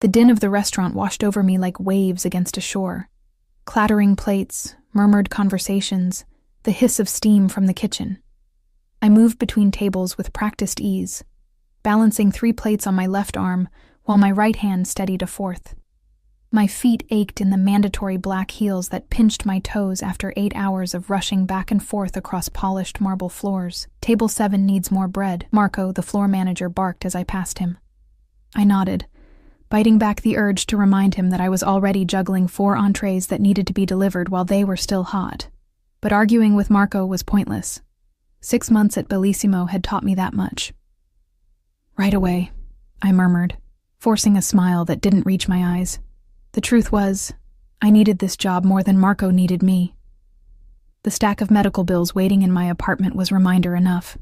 The din of the restaurant washed over me like waves against a shore. Clattering plates, murmured conversations, the hiss of steam from the kitchen. I moved between tables with practiced ease, balancing 3 plates on my left arm while my right hand steadied a 4th. My feet ached in the mandatory black heels that pinched my toes after 8 hours of rushing back and forth across polished marble floors. "Table 7 needs more bread," Marco, the floor manager, barked as I passed him. I nodded, biting back the urge to remind him that I was already juggling 4 entrees that needed to be delivered while they were still hot. But arguing with Marco was pointless. 6 months at Bellissimo had taught me that much. "Right away," I murmured, forcing a smile that didn't reach my eyes. The truth was, I needed this job more than Marco needed me. The stack of medical bills waiting in my apartment was reminder enough.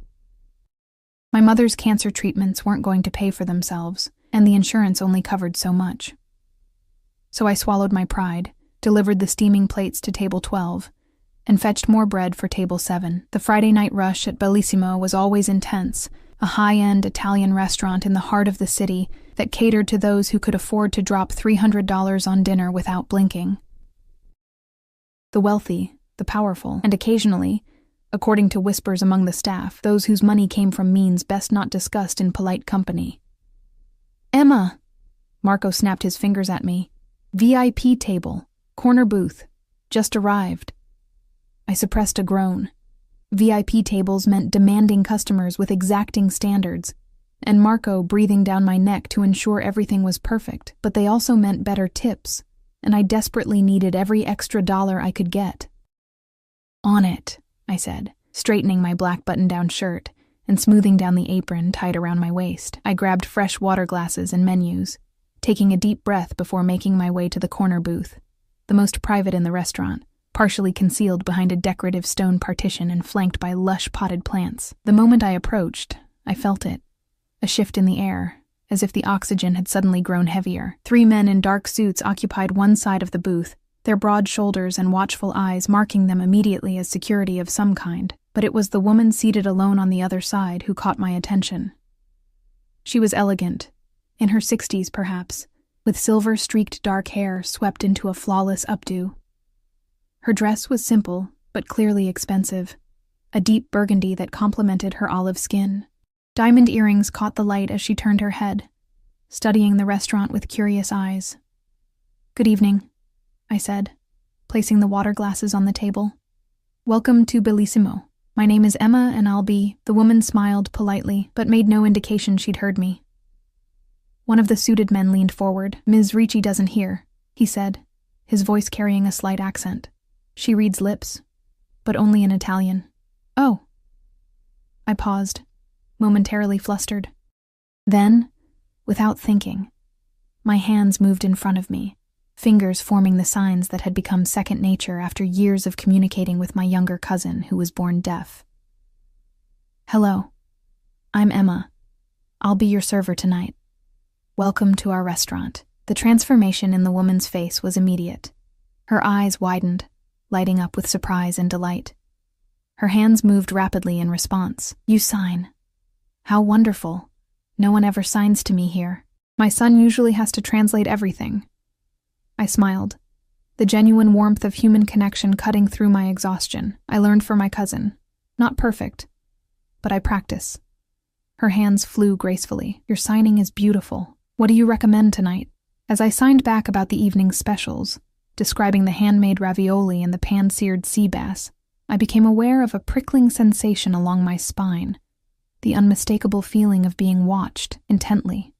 My mother's cancer treatments weren't going to pay for themselves, and the insurance only covered so much. So I swallowed my pride, delivered the steaming plates to table 12, and fetched more bread for table 7. The Friday night rush at Bellissimo was always intense, a high-end Italian restaurant in the heart of the city that catered to those who could afford to drop $300 on dinner without blinking. The wealthy, the powerful, and occasionally, according to whispers among the staff, those whose money came from means best not discussed in polite company. "Emma!" Marco snapped his fingers at me. "VIP table, corner booth, just arrived." I suppressed a groan. VIP tables meant demanding customers with exacting standards, and Marco breathing down my neck to ensure everything was perfect, but they also meant better tips, and I desperately needed every extra dollar I could get. "On it," I said, straightening my black button-down shirt and smoothing down the apron tied around my waist. I grabbed fresh water glasses and menus, taking a deep breath before making my way to the corner booth, the most private in the restaurant, partially concealed behind a decorative stone partition and flanked by lush potted plants. The moment I approached, I felt it. A shift in the air, as if the oxygen had suddenly grown heavier. 3 men in dark suits occupied one side of the booth, their broad shoulders and watchful eyes marking them immediately as security of some kind. But it was the woman seated alone on the other side who caught my attention. She was elegant, in her 60s perhaps, with silver-streaked dark hair swept into a flawless updo. Her dress was simple, but clearly expensive, a deep burgundy that complemented her olive skin. Diamond earrings caught the light as she turned her head, studying the restaurant with curious eyes. "Good evening," I said, placing the water glasses on the table. "Welcome to Bellissimo. My name is Emma, and I'll be—" The woman smiled politely, but made no indication she'd heard me. One of the suited men leaned forward. "Ms. Ricci doesn't hear," he said, his voice carrying a slight accent. "She reads lips, but only in Italian." "Oh." I paused, momentarily flustered. Then, without thinking, my hands moved in front of me, fingers forming the signs that had become second nature after years of communicating with my younger cousin who was born deaf. "Hello, I'm Emma. I'll be your server tonight. Welcome to our restaurant." The transformation in the woman's face was immediate. Her eyes widened, lighting up with surprise and delight. Her hands moved rapidly in response. "You sign. How wonderful. No one ever signs to me here. My son usually has to translate everything." I smiled, the genuine warmth of human connection cutting through my exhaustion. "I learned from my cousin. Not perfect, but I practice." Her hands flew gracefully. "Your signing is beautiful. What do you recommend tonight?" As I signed back about the evening's specials, describing the handmade ravioli and the pan-seared sea bass, I became aware of a prickling sensation along my spine, the unmistakable feeling of being watched intently.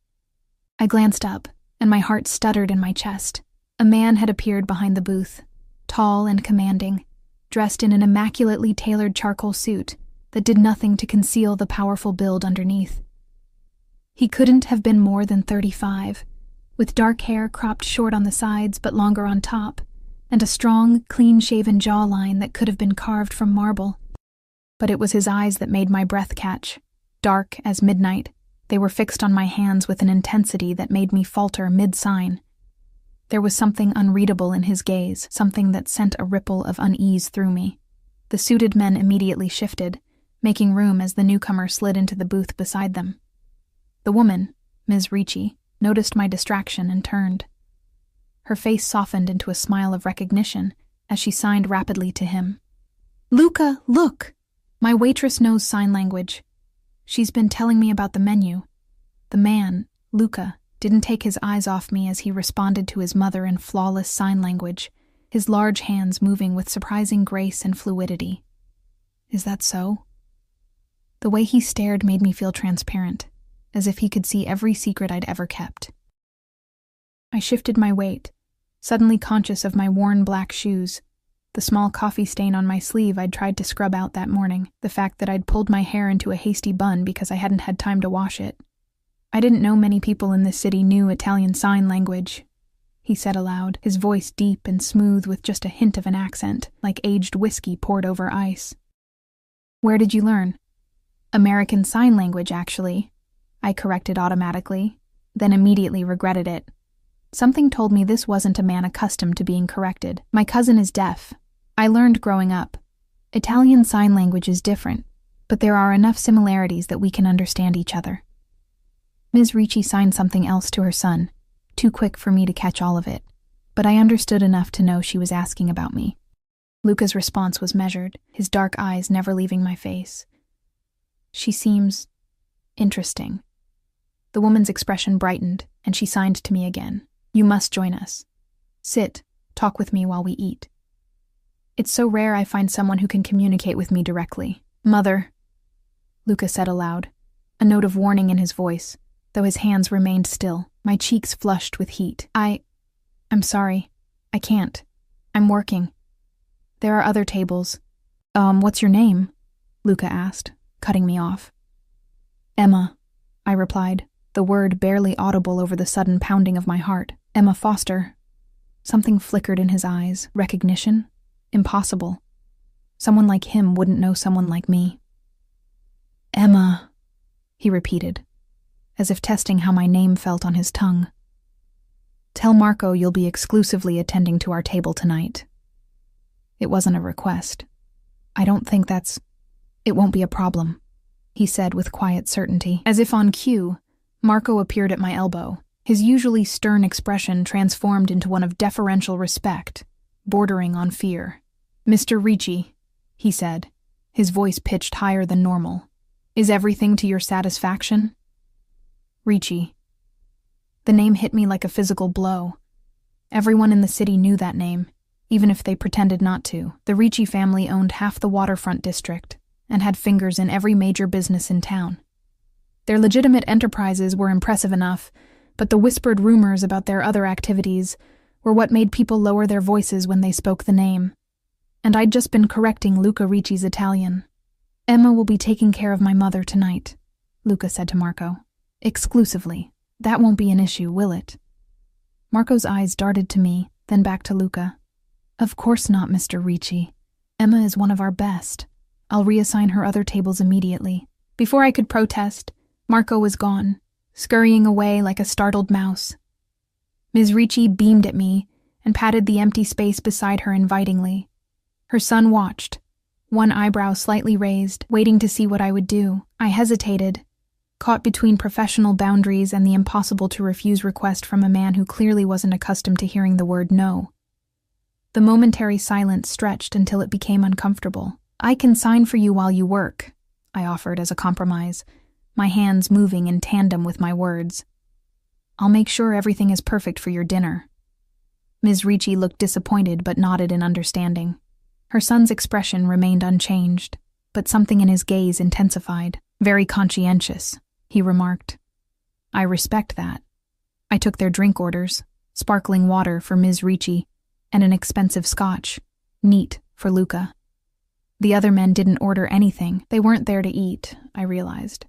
I glanced up, and my heart stuttered in my chest. A man had appeared behind the booth, tall and commanding, dressed in an immaculately tailored charcoal suit that did nothing to conceal the powerful build underneath. He couldn't have been more than 35, with dark hair cropped short on the sides but longer on top, and a strong, clean-shaven jawline that could have been carved from marble. But it was his eyes that made my breath catch. Dark as midnight, they were fixed on my hands with an intensity that made me falter mid-sign. There was something unreadable in his gaze, something that sent a ripple of unease through me. The suited men immediately shifted, making room as the newcomer slid into the booth beside them. The woman, Ms. Ricci, noticed my distraction, and turned. Her face softened into a smile of recognition as she signed rapidly to him. "Luca, look! My waitress knows sign language. She's been telling me about the menu." The man, Luca, didn't take his eyes off me as he responded to his mother in flawless sign language, his large hands moving with surprising grace and fluidity. "Is that so?" The way he stared made me feel transparent, as if he could see every secret I'd ever kept. I shifted my weight, suddenly conscious of my worn black shoes, the small coffee stain on my sleeve I'd tried to scrub out that morning, the fact that I'd pulled my hair into a hasty bun because I hadn't had time to wash it. "I didn't know many people in this city knew Italian Sign Language," he said aloud, his voice deep and smooth with just a hint of an accent, like aged whiskey poured over ice. "Where did you learn?" "American Sign Language, actually," I corrected automatically, then immediately regretted it. Something told me this wasn't a man accustomed to being corrected. "My cousin is deaf. I learned growing up. Italian Sign Language is different, but there are enough similarities that we can understand each other." Ms. Ricci signed something else to her son, too quick for me to catch all of it, but I understood enough to know she was asking about me. Luca's response was measured, his dark eyes never leaving my face. "She seems interesting." The woman's expression brightened, and she signed to me again. "You must join us. Sit, talk with me while we eat." "It's so rare I find someone who can communicate with me directly." "Mother," Luca said aloud, a note of warning in his voice, though his hands remained still, my cheeks flushed with heat. I'm sorry. I can't. I'm working. There are other tables." What's your name?" Luca asked, cutting me off. "Emma," I replied, the word barely audible over the sudden pounding of my heart. "Emma Foster." Something flickered in his eyes. Recognition? Impossible. Someone like him wouldn't know someone like me. "Emma," he repeated, as if testing how my name felt on his tongue. "Tell Marco you'll be exclusively attending to our table tonight." It wasn't a request. "I don't think it won't be a problem," he said with quiet certainty. As if on cue, Marco appeared at my elbow, his usually stern expression transformed into one of deferential respect, bordering on fear. "Mr. Ricci," he said, his voice pitched higher than normal, "is everything to your satisfaction?" Ricci. The name hit me like a physical blow. Everyone in the city knew that name, even if they pretended not to. The Ricci family owned half the waterfront district and had fingers in every major business in town. Their legitimate enterprises were impressive enough, but the whispered rumors about their other activities were what made people lower their voices when they spoke the name. And I'd just been correcting Luca Ricci's Italian. "Emma will be taking care of my mother tonight," Luca said to Marco. "Exclusively. That won't be an issue, will it?" Marco's eyes darted to me, then back to Luca. "Of course not, Mr. Ricci. Emma is one of our best. I'll reassign her other tables immediately." Before I could protest, Marco was gone, scurrying away like a startled mouse. Ms. Ricci beamed at me and patted the empty space beside her invitingly. Her son watched, one eyebrow slightly raised, waiting to see what I would do. I hesitated, caught between professional boundaries and the impossible-to-refuse request from a man who clearly wasn't accustomed to hearing the word no. The momentary silence stretched until it became uncomfortable. "I can sign for you while you work," I offered as a compromise, my hands moving in tandem with my words. "I'll make sure everything is perfect for your dinner." Ms. Ricci looked disappointed but nodded in understanding. Her son's expression remained unchanged, but something in his gaze intensified. "Very conscientious," he remarked. "I respect that." I took their drink orders, sparkling water for Ms. Ricci and an expensive scotch, neat, for Luca. The other men didn't order anything. They weren't there to eat, I realized.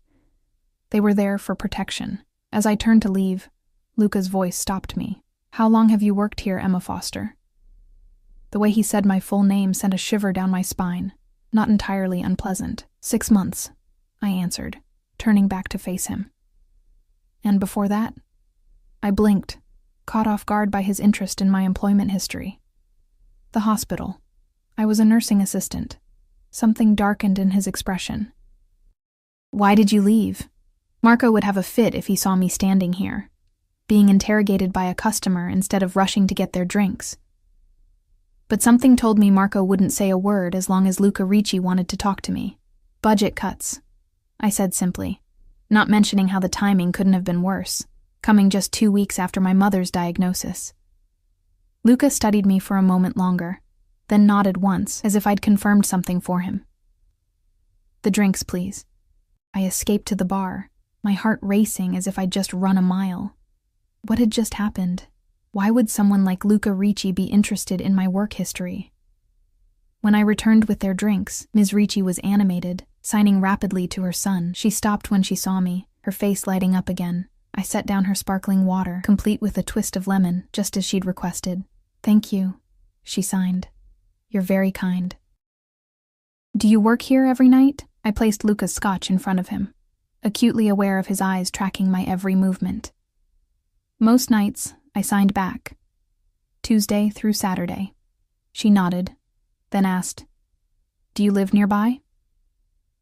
They were there for protection. As I turned to leave, Luca's voice stopped me. "How long have you worked here, Emma Foster?" The way he said my full name sent a shiver down my spine, not entirely unpleasant. 6 months, I answered, turning back to face him. "And before that?" I blinked, caught off guard by his interest in my employment history. "The hospital. I was a nursing assistant." Something darkened in his expression. "Why did you leave?" Marco would have a fit if he saw me standing here. being interrogated by a customer instead of rushing to get their drinks. But something told me Marco wouldn't say a word as long as Luca Ricci wanted to talk to me. Budget cuts, I said simply, not mentioning how the timing couldn't have been worse, coming just 2 weeks after my mother's diagnosis. Luca studied me for a moment longer, then nodded once, as if I'd confirmed something for him. The drinks, please. I escaped to the bar, my heart racing as if I'd just run a mile. What had just happened? Why would someone like Luca Ricci be interested in my work history? When I returned with their drinks, Ms. Ricci was animated, signing rapidly to her son. She stopped when she saw me, her face lighting up again. I set down her sparkling water, complete with a twist of lemon, just as she'd requested. "Thank you," she signed. "You're very kind." "Do you work here every night?" I placed Luca's scotch in front of him, acutely aware of his eyes tracking my every movement. "Most nights," I signed back. "Tuesday through Saturday." She nodded, then asked, "Do you live nearby?"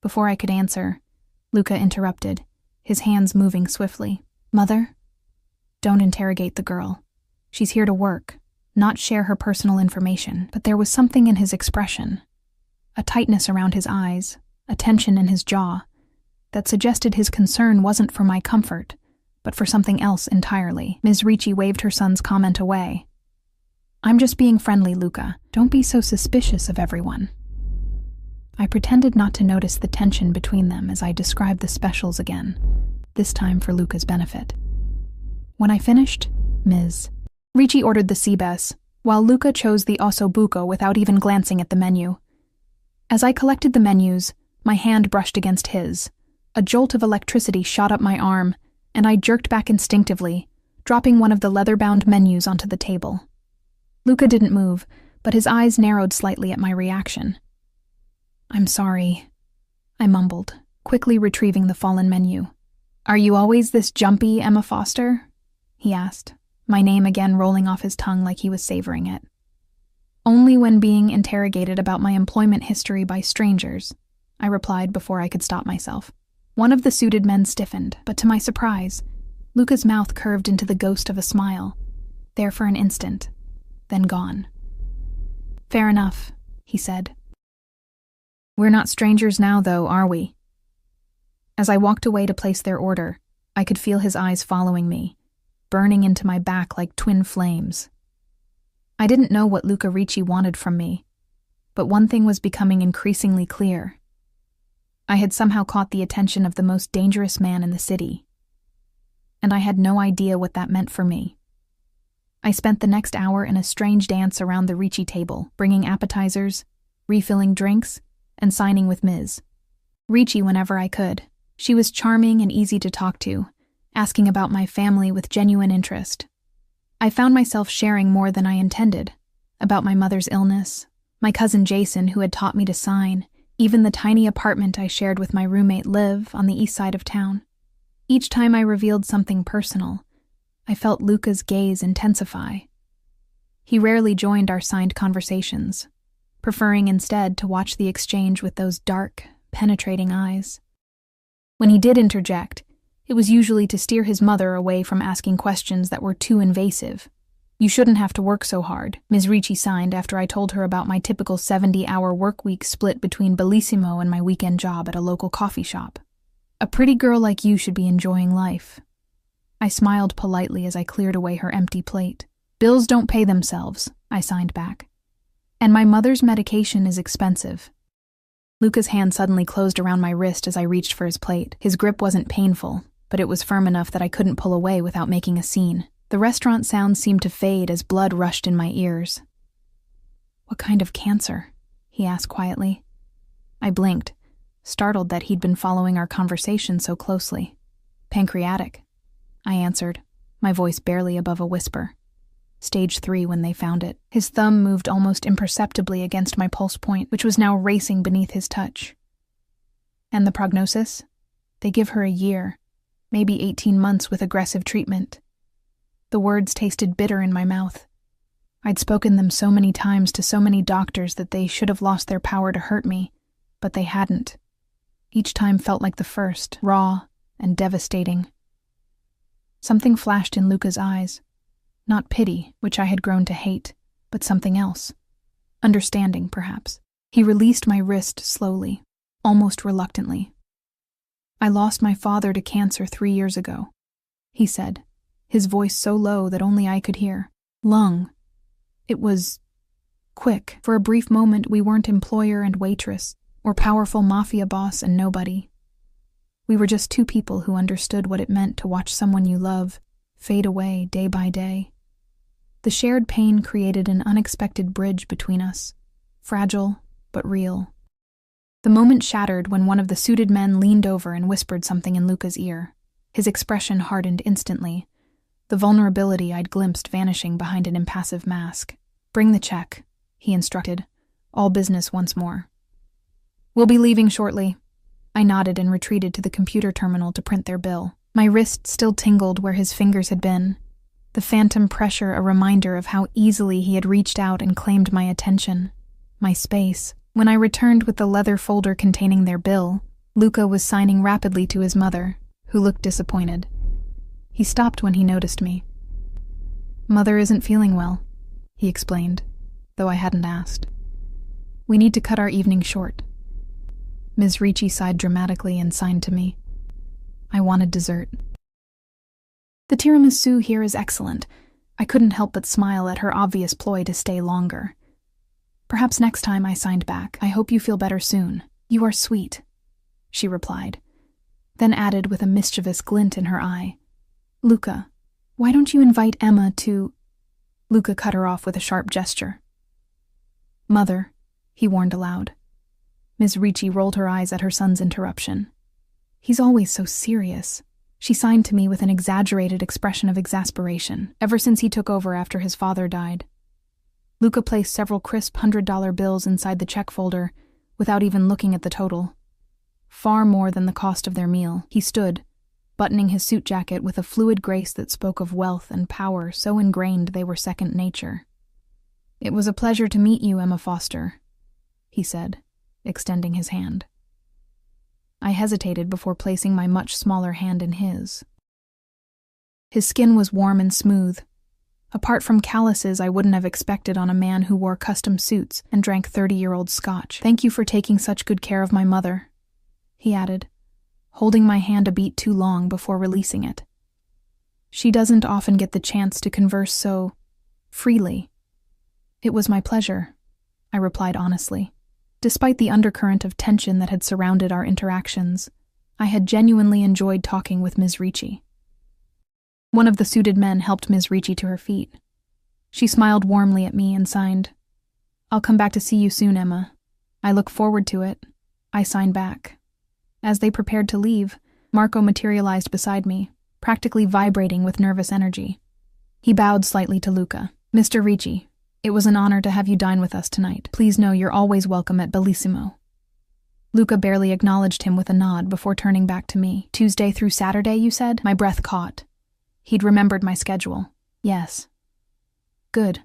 Before I could answer, Luca interrupted, his hands moving swiftly. "Mother, don't interrogate the girl. She's here to work, not share her personal information." But there was something in his expression, a tightness around his eyes, a tension in his jaw, that suggested his concern wasn't for my comfort, but for something else entirely. Ms. Ricci waved her son's comment away. "I'm just being friendly, Luca. Don't be so suspicious of everyone." I pretended not to notice the tension between them as I described the specials again, this time for Luca's benefit. When I finished, Ms. Ricci ordered the Seabass, while Luca chose the ossobuco without even glancing at the menu. As I collected the menus, my hand brushed against his. A jolt of electricity shot up my arm, and I jerked back instinctively, dropping one of the leather-bound menus onto the table. Luca didn't move, but his eyes narrowed slightly at my reaction. "I'm sorry," I mumbled, quickly retrieving the fallen menu. "Are you always this jumpy, Emma Foster?" he asked, my name again rolling off his tongue like he was savoring it. "Only when being interrogated about my employment history by strangers," I replied before I could stop myself. One of the suited men stiffened, but to my surprise, Luca's mouth curved into the ghost of a smile, there for an instant, then gone. "Fair enough," he said. "We're not strangers now, though, are we?" As I walked away to place their order, I could feel his eyes following me, burning into my back like twin flames. I didn't know what Luca Ricci wanted from me, but one thing was becoming increasingly clear. I had somehow caught the attention of the most dangerous man in the city, and I had no idea what that meant for me. I spent the next hour in a strange dance around the Ricci table, bringing appetizers, refilling drinks, and signing with Ms. Ricci whenever I could. She was charming and easy to talk to, asking about my family with genuine interest. I found myself sharing more than I intended, about my mother's illness, my cousin Jason who had taught me to sign, even the tiny apartment I shared with my roommate Liv on the east side of town. Each time I revealed something personal, I felt Luca's gaze intensify. He rarely joined our signed conversations, preferring instead to watch the exchange with those dark, penetrating eyes. When he did interject, it was usually to steer his mother away from asking questions that were too invasive. "You shouldn't have to work so hard," Ms. Ricci signed after I told her about my typical 70-hour work week split between Bellissimo and my weekend job at a local coffee shop. "A pretty girl like you should be enjoying life." I smiled politely as I cleared away her empty plate. "Bills don't pay themselves," I signed back. "And my mother's medication is expensive." Luca's hand suddenly closed around my wrist as I reached for his plate. His grip wasn't painful, but it was firm enough that I couldn't pull away without making a scene. The restaurant sounds seemed to fade as blood rushed in my ears. "What kind of cancer?" he asked quietly. I blinked, startled that he'd been following our conversation so closely. "Pancreatic," I answered, my voice barely above a whisper. Stage 3 when they found it. His thumb moved almost imperceptibly against my pulse point, which was now racing beneath his touch. "And the prognosis? They give her a year, maybe 18 months with aggressive treatment." The words tasted bitter in my mouth. I'd spoken them so many times to so many doctors that they should have lost their power to hurt me, but they hadn't. Each time felt like the first, raw and devastating. Something flashed in Luca's eyes. Not pity, which I had grown to hate, but something else. Understanding, perhaps. He released my wrist slowly, almost reluctantly. "I lost my father to cancer 3 years ago," he said, his voice so low that only I could hear. "Lung. It was quick. For a brief moment, we weren't employer and waitress, or powerful mafia boss and nobody. We were just two people who understood what it meant to watch someone you love fade away day by day. The shared pain created an unexpected bridge between us, fragile but real." The moment shattered when one of the suited men leaned over and whispered something in Luca's ear. His expression hardened instantly, the vulnerability I'd glimpsed vanishing behind an impassive mask. "Bring the check," he instructed, all business once more. "We'll be leaving shortly." I nodded and retreated to the computer terminal to print their bill. My wrist still tingled where his fingers had been, the phantom pressure a reminder of how easily he had reached out and claimed my attention, my space. When I returned with the leather folder containing their bill, Luca was signing rapidly to his mother, who looked disappointed. He stopped when he noticed me. "Mother isn't feeling well," he explained, though I hadn't asked. "We need to cut our evening short." Ms. Ricci sighed dramatically and signed to me. I wanted dessert. "The tiramisu here is excellent." I couldn't help but smile at her obvious ploy to stay longer. "Perhaps next time," I signed back. "I hope you feel better soon." "You are sweet," she replied, then added with a mischievous glint in her eye, "Luca, why don't you invite Emma to—" Luca cut her off with a sharp gesture. "Mother," he warned aloud. Ms. Ricci rolled her eyes at her son's interruption. "He's always so serious." She signed to me with an exaggerated expression of exasperation, ever since he took over after his father died. Luca placed several crisp $100 bills inside the check folder, without even looking at the total. Far more than the cost of their meal. He stood, buttoning his suit jacket with a fluid grace that spoke of wealth and power so ingrained they were second nature. "It was a pleasure to meet you, Emma Foster," he said, extending his hand. I hesitated before placing my much smaller hand in his. His skin was warm and smooth, apart from calluses I wouldn't have expected on a man who wore custom suits and drank 30-year-old scotch. "Thank you for taking such good care of my mother," he added, holding my hand a beat too long before releasing it. "She doesn't often get the chance to converse so freely." "It was my pleasure," I replied honestly. Despite the undercurrent of tension that had surrounded our interactions, I had genuinely enjoyed talking with Ms. Ricci. One of the suited men helped Ms. Ricci to her feet. She smiled warmly at me and signed, "I'll come back to see you soon, Emma. I look forward to it." I signed back. As they prepared to leave, Marco materialized beside me, practically vibrating with nervous energy. He bowed slightly to Luca. "Mr. Ricci, it was an honor to have you dine with us tonight. Please know you're always welcome at Bellissimo." Luca barely acknowledged him with a nod before turning back to me. "Tuesday through Saturday, you said?" My breath caught. He'd remembered my schedule. "Yes." "Good."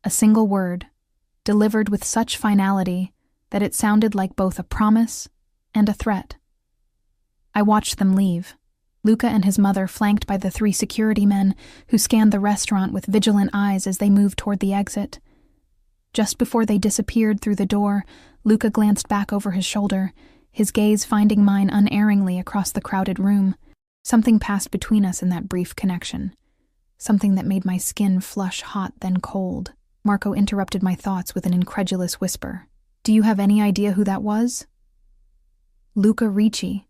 A single word, delivered with such finality that it sounded like both a promise and a threat. I watched them leave, Luca and his mother flanked by the 3 security men who scanned the restaurant with vigilant eyes as they moved toward the exit. Just before they disappeared through the door, Luca glanced back over his shoulder, his gaze finding mine unerringly across the crowded room. Something passed between us in that brief connection. Something that made my skin flush hot, then cold. Marco interrupted my thoughts with an incredulous whisper. "Do you have any idea who that was?" "Luca Ricci,"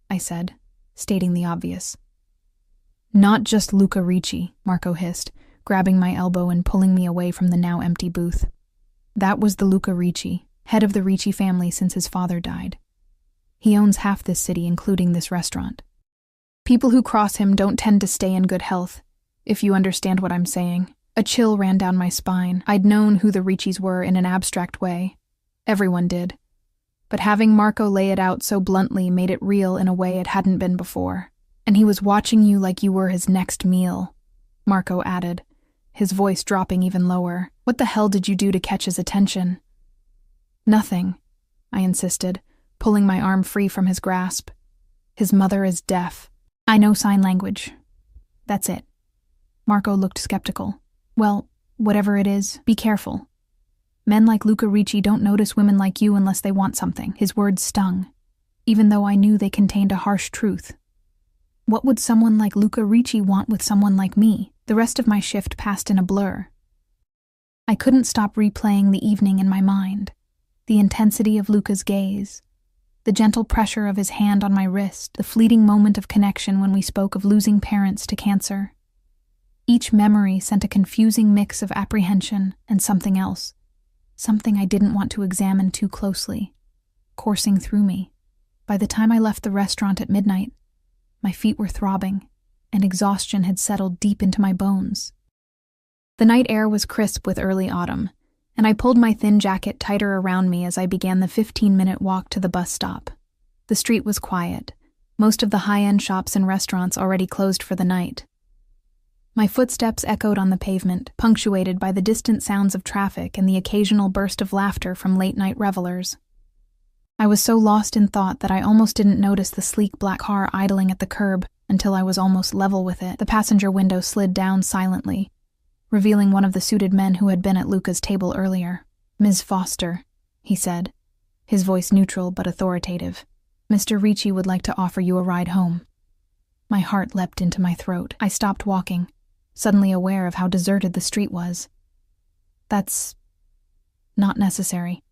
I said, stating the obvious. "Not just Luca Ricci," Marco hissed, grabbing my elbow and pulling me away from the now empty booth. "That was the Luca Ricci, head of the Ricci family since his father died. He owns half this city, including this restaurant. People who cross him don't tend to stay in good health, if you understand what I'm saying." A chill ran down my spine. I'd known who the Riccis were in an abstract way. Everyone did. But having Marco lay it out so bluntly made it real in a way it hadn't been before. "And he was watching you like you were his next meal," Marco added, his voice dropping even lower. "What the hell did you do to catch his attention?" "Nothing," I insisted, pulling my arm free from his grasp. "His mother is deaf. I know sign language. That's it. Marco looked skeptical. Well, whatever it is, be careful. Men like Luca Ricci don't notice women like you unless they want something. His words stung, even though I knew they contained a harsh truth. What would someone like Luca Ricci want with someone like me? The rest of my shift passed in a blur. I couldn't stop replaying the evening in my mind. The intensity of Luca's gaze, the gentle pressure of his hand on my wrist, the fleeting moment of connection when we spoke of losing parents to cancer. Each memory sent a confusing mix of apprehension and something else, something I didn't want to examine too closely, coursing through me. By the time I left the restaurant at midnight, my feet were throbbing, and exhaustion had settled deep into my bones. The night air was crisp with early autumn, and I pulled my thin jacket tighter around me as I began the 15-minute walk to the bus stop. The street was quiet, most of the high-end shops and restaurants already closed for the night. My footsteps echoed on the pavement, punctuated by the distant sounds of traffic and the occasional burst of laughter from late-night revelers. I was so lost in thought that I almost didn't notice the sleek black car idling at the curb until I was almost level with it. The passenger window slid down silently, revealing one of the suited men who had been at Luca's table earlier. "Ms. Foster," he said, his voice neutral but authoritative. "Mr. Ricci would like to offer you a ride home." My heart leapt into my throat. I stopped walking, suddenly aware of how deserted the street was. "That's not necessary.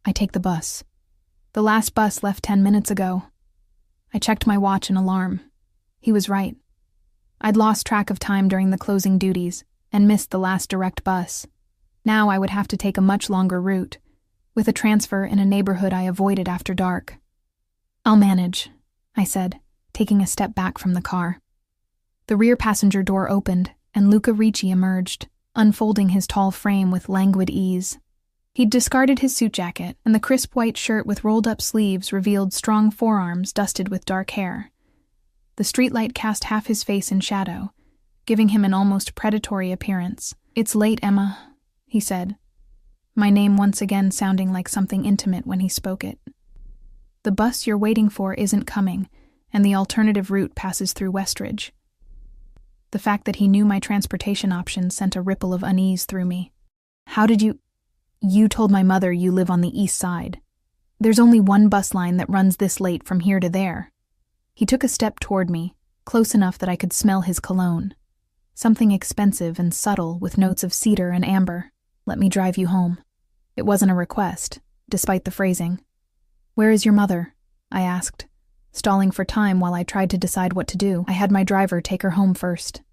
I take the bus. The last bus left 10 minutes ago." I checked my watch in alarm. He was right. I'd lost track of time during the closing duties and missed the last direct bus. Now I would have to take a much longer route, with a transfer in a neighborhood I avoided after dark. "I'll manage," I said, taking a step back from the car. The rear passenger door opened, and Luca Ricci emerged, unfolding his tall frame with languid ease. He'd discarded his suit jacket, and the crisp white shirt with rolled-up sleeves revealed strong forearms dusted with dark hair. The streetlight cast half his face in shadow, giving him an almost predatory appearance. "It's late, Emma," he said, my name once again sounding like something intimate when he spoke it. "The bus you're waiting for isn't coming, and the alternative route passes through Westridge." The fact that he knew my transportation options sent a ripple of unease through me. "How did you—" "You told my mother you live on the east side. There's only one bus line that runs this late from here to there." He took a step toward me, close enough that I could smell his cologne. Something expensive and subtle with notes of cedar and amber. "Let me drive you home." It wasn't a request, despite the phrasing. "Where is your mother?" I asked, stalling for time while I tried to decide what to do. I had my driver take her home first.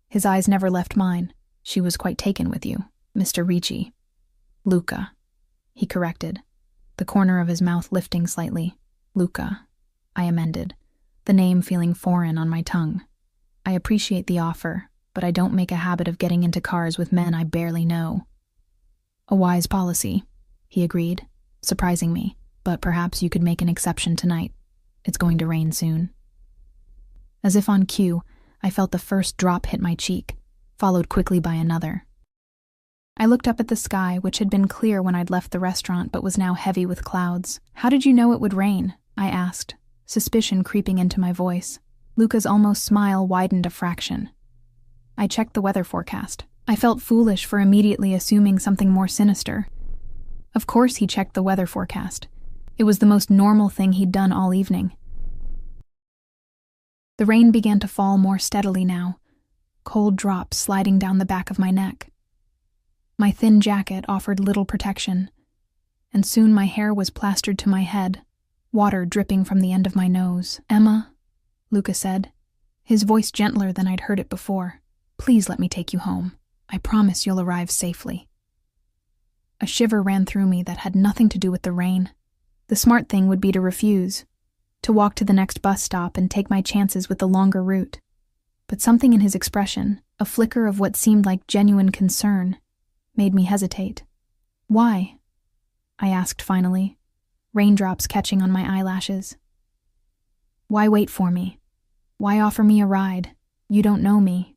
His eyes never left mine. "She was quite taken with you, Mr. Ricci." "Luca," he corrected, the corner of his mouth lifting slightly. "Luca," I amended, the name feeling foreign on my tongue. "I appreciate the offer, but I don't make a habit of getting into cars with men I barely know." "A wise policy," he agreed, surprising me, "but perhaps you could make an exception tonight. It's going to rain soon." As if on cue, I felt the first drop hit my cheek, followed quickly by another. I looked up at the sky, which had been clear when I'd left the restaurant but was now heavy with clouds. "How did you know it would rain?" I asked, suspicion creeping into my voice. Luca's almost smile widened a fraction. I checked the weather forecast. I felt foolish for immediately assuming something more sinister. Of course he checked the weather forecast. It was the most normal thing he'd done all evening. The rain began to fall more steadily now, cold drops sliding down the back of my neck. My thin jacket offered little protection, and soon my hair was plastered to my head, water dripping from the end of my nose. "Emma," Luca said, his voice gentler than I'd heard it before, "please let me take you home. I promise you'll arrive safely." A shiver ran through me that had nothing to do with the rain. The smart thing would be to refuse, to walk to the next bus stop and take my chances with the longer route. But something in his expression, a flicker of what seemed like genuine concern, made me hesitate. "Why?" I asked finally, raindrops catching on my eyelashes. "Why wait for me? Why offer me a ride? You don't know me."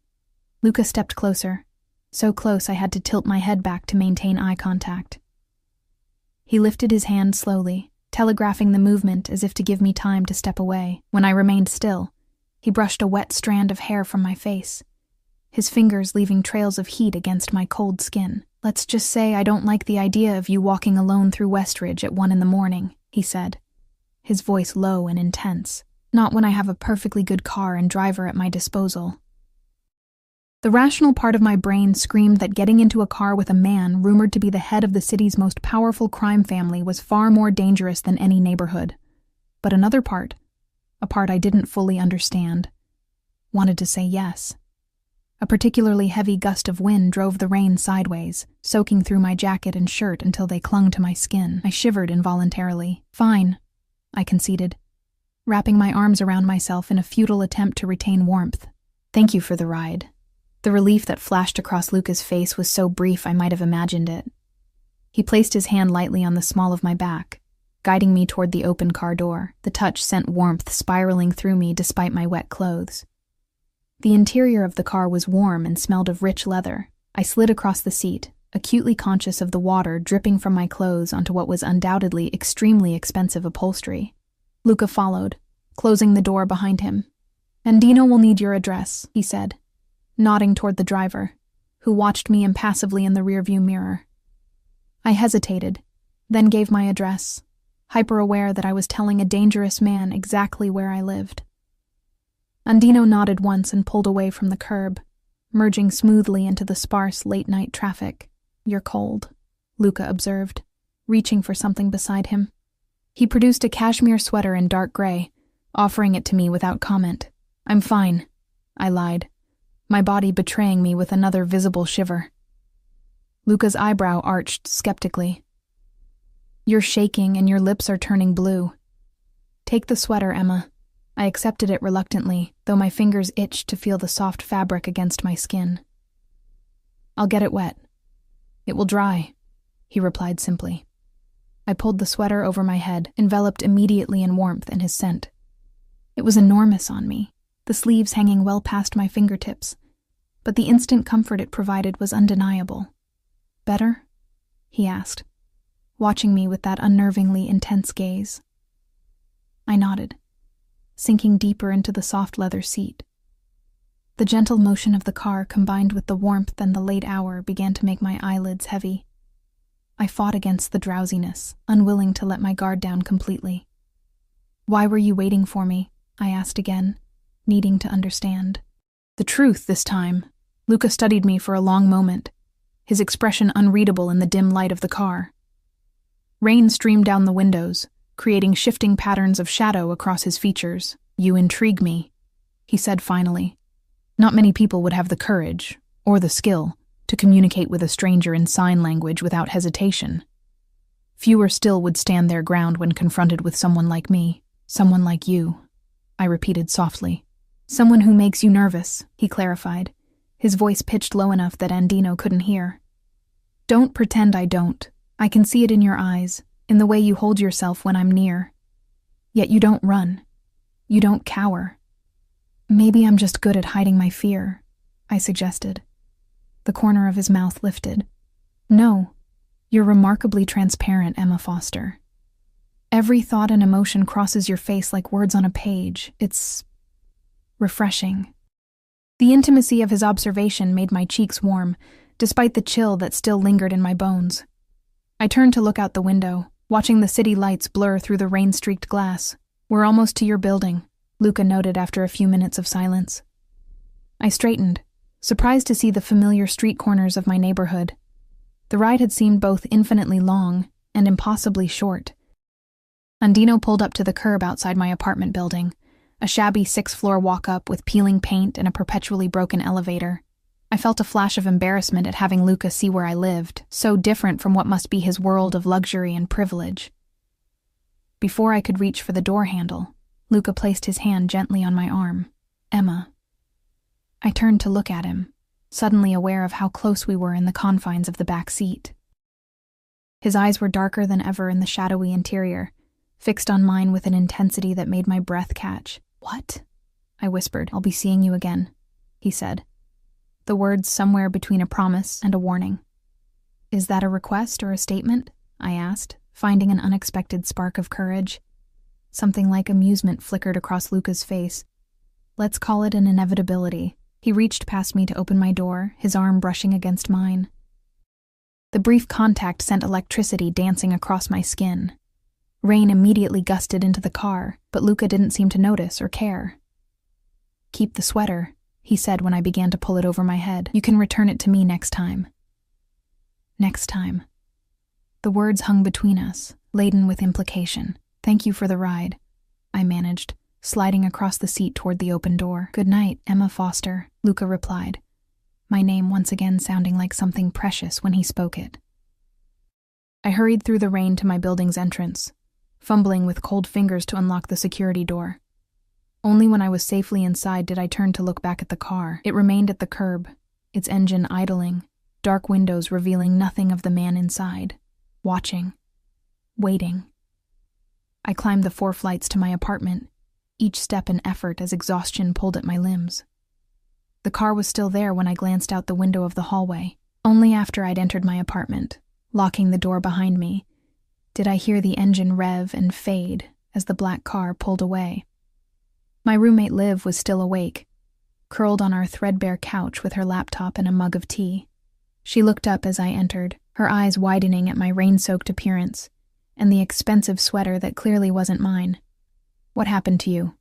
Luca stepped closer, so close I had to tilt my head back to maintain eye contact. He lifted his hand slowly, telegraphing the movement as if to give me time to step away. When I remained still, He brushed a wet strand of hair from my face, his fingers leaving trails of heat against my cold skin. "Let's just say I don't like the idea of you walking alone through Westridge at 1 a.m, he said, his voice low and intense. "Not when I have a perfectly good car and driver at my disposal." The rational part of my brain screamed that getting into a car with a man rumored to be the head of the city's most powerful crime family was far more dangerous than any neighborhood. But another part, a part I didn't fully understand, wanted to say yes. A particularly heavy gust of wind drove the rain sideways, soaking through my jacket and shirt until they clung to my skin. I shivered involuntarily. "Fine," I conceded, wrapping my arms around myself in a futile attempt to retain warmth. "Thank you for the ride." The relief that flashed across Luca's face was so brief I might have imagined it. He placed his hand lightly on the small of my back, guiding me toward the open car door. The touch sent warmth spiraling through me despite my wet clothes. The interior of the car was warm and smelled of rich leather. I slid across the seat, acutely conscious of the water dripping from my clothes onto what was undoubtedly extremely expensive upholstery. Luca followed, closing the door behind him. "Andino will need your address," he said, nodding toward the driver, who watched me impassively in the rearview mirror. I hesitated, then gave my address, hyper-aware that I was telling a dangerous man exactly where I lived. Andino nodded once and pulled away from the curb, merging smoothly into the sparse late-night traffic. "You're cold," Luca observed, reaching for something beside him. He produced a cashmere sweater in dark gray, offering it to me without comment. "I'm fine," I lied, my body betraying me with another visible shiver. Luca's eyebrow arched skeptically. "You're shaking and your lips are turning blue." "Take the sweater, Emma." I accepted it reluctantly, though my fingers itched to feel the soft fabric against my skin. "I'll get it wet." "It will dry," he replied simply. I pulled the sweater over my head, enveloped immediately in warmth and his scent. It was enormous on me, the sleeves hanging well past my fingertips, but the instant comfort it provided was undeniable. "Better?" he asked, watching me with that unnervingly intense gaze. I nodded, sinking deeper into the soft leather seat. The gentle motion of the car combined with the warmth and the late hour began to make my eyelids heavy. I fought against the drowsiness, unwilling to let my guard down completely. "Why were you waiting for me?" I asked again, needing to understand. The truth this time. Luca studied me for a long moment, his expression unreadable in the dim light of the car. Rain streamed down the windows, creating shifting patterns of shadow across his features. "You intrigue me," he said finally. "Not many people would have the courage, or the skill, to communicate with a stranger in sign language without hesitation. Fewer still would stand their ground when confronted with someone like me, someone like you," I repeated softly. "Someone who makes you nervous," he clarified, his voice pitched low enough that Andino couldn't hear. "Don't pretend I don't. I can see it in your eyes, in the way you hold yourself when I'm near. Yet you don't run. You don't cower." "Maybe I'm just good at hiding my fear," I suggested. The corner of his mouth lifted. "No, you're remarkably transparent, Emma Foster. Every thought and emotion crosses your face like words on a page. It's refreshing." The intimacy of his observation made my cheeks warm, despite the chill that still lingered in my bones. I turned to look out the window, watching the city lights blur through the rain-streaked glass. "We're almost to your building," Luca noted after a few minutes of silence. I straightened, surprised to see the familiar street corners of my neighborhood. The ride had seemed both infinitely long and impossibly short. Andino pulled up to the curb outside my apartment building, a shabby 6th-floor walk-up with peeling paint and a perpetually broken elevator. I felt a flash of embarrassment at having Luca see where I lived, so different from what must be his world of luxury and privilege. Before I could reach for the door handle, Luca placed his hand gently on my arm. "Emma." I turned to look at him, suddenly aware of how close we were in the confines of the back seat. His eyes were darker than ever in the shadowy interior, fixed on mine with an intensity that made my breath catch. "What?" I whispered. "I'll be seeing you again," he said, the words somewhere between a promise and a warning. "Is that a request or a statement?" I asked, finding an unexpected spark of courage. Something like amusement flickered across Luca's face. Let's call it an inevitability. He reached past me to open my door, his arm brushing against mine. The brief contact sent electricity dancing across my skin. Rain immediately gusted into the car, but Luca didn't seem to notice or care. "Keep the sweater," he said when I began to pull it over my head. "You can return it to me next time." Next time. The words hung between us, laden with implication. "Thank you for the ride," I managed, sliding across the seat toward the open door. "Good night, Emma Foster," Luca replied, my name once again sounding like something precious when he spoke it. I hurried through the rain to my building's entrance, fumbling with cold fingers to unlock the security door. Only when I was safely inside did I turn to look back at the car. It remained at the curb, its engine idling, dark windows revealing nothing of the man inside, watching, waiting. I climbed the 4 flights to my apartment, each step an effort as exhaustion pulled at my limbs. The car was still there when I glanced out the window of the hallway. Only after I'd entered my apartment, locking the door behind me, did I hear the engine rev and fade as the black car pulled away. My roommate Liv was still awake, curled on our threadbare couch with her laptop and a mug of tea. She looked up as I entered, her eyes widening at my rain-soaked appearance and the expensive sweater that clearly wasn't mine. "What happened to you?"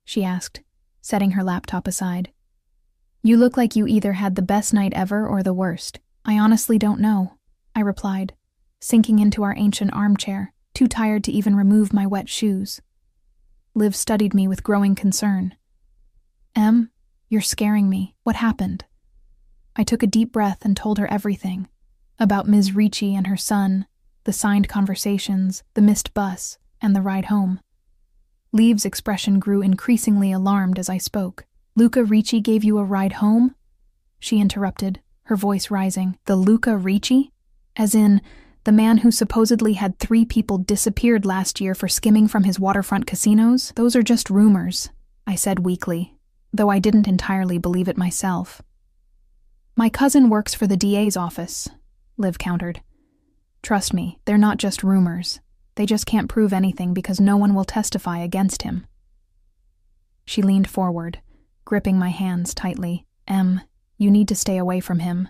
she asked, setting her laptop aside. "You look like you either had the best night ever or the worst." "I honestly don't know," I replied, sinking into our ancient armchair, too tired to even remove my wet shoes. Liv studied me with growing concern. "Em, you're scaring me. What happened?" I took a deep breath and told her everything, about Ms. Ricci and her son, the signed conversations, the missed bus, and the ride home. Liv's expression grew increasingly alarmed as I spoke. "Luca Ricci gave you a ride home?" she interrupted, her voice rising. "The Luca Ricci? As in, the man who supposedly had 3 people disappeared last year for skimming from his waterfront casinos? Those are just rumors," I said weakly, though I didn't entirely believe it myself. "My cousin works for the DA's office," Liv countered. "Trust me, they're not just rumors. They just can't prove anything because no one will testify against him." She leaned forward, gripping my hands tightly. "Em, you need to stay away from him.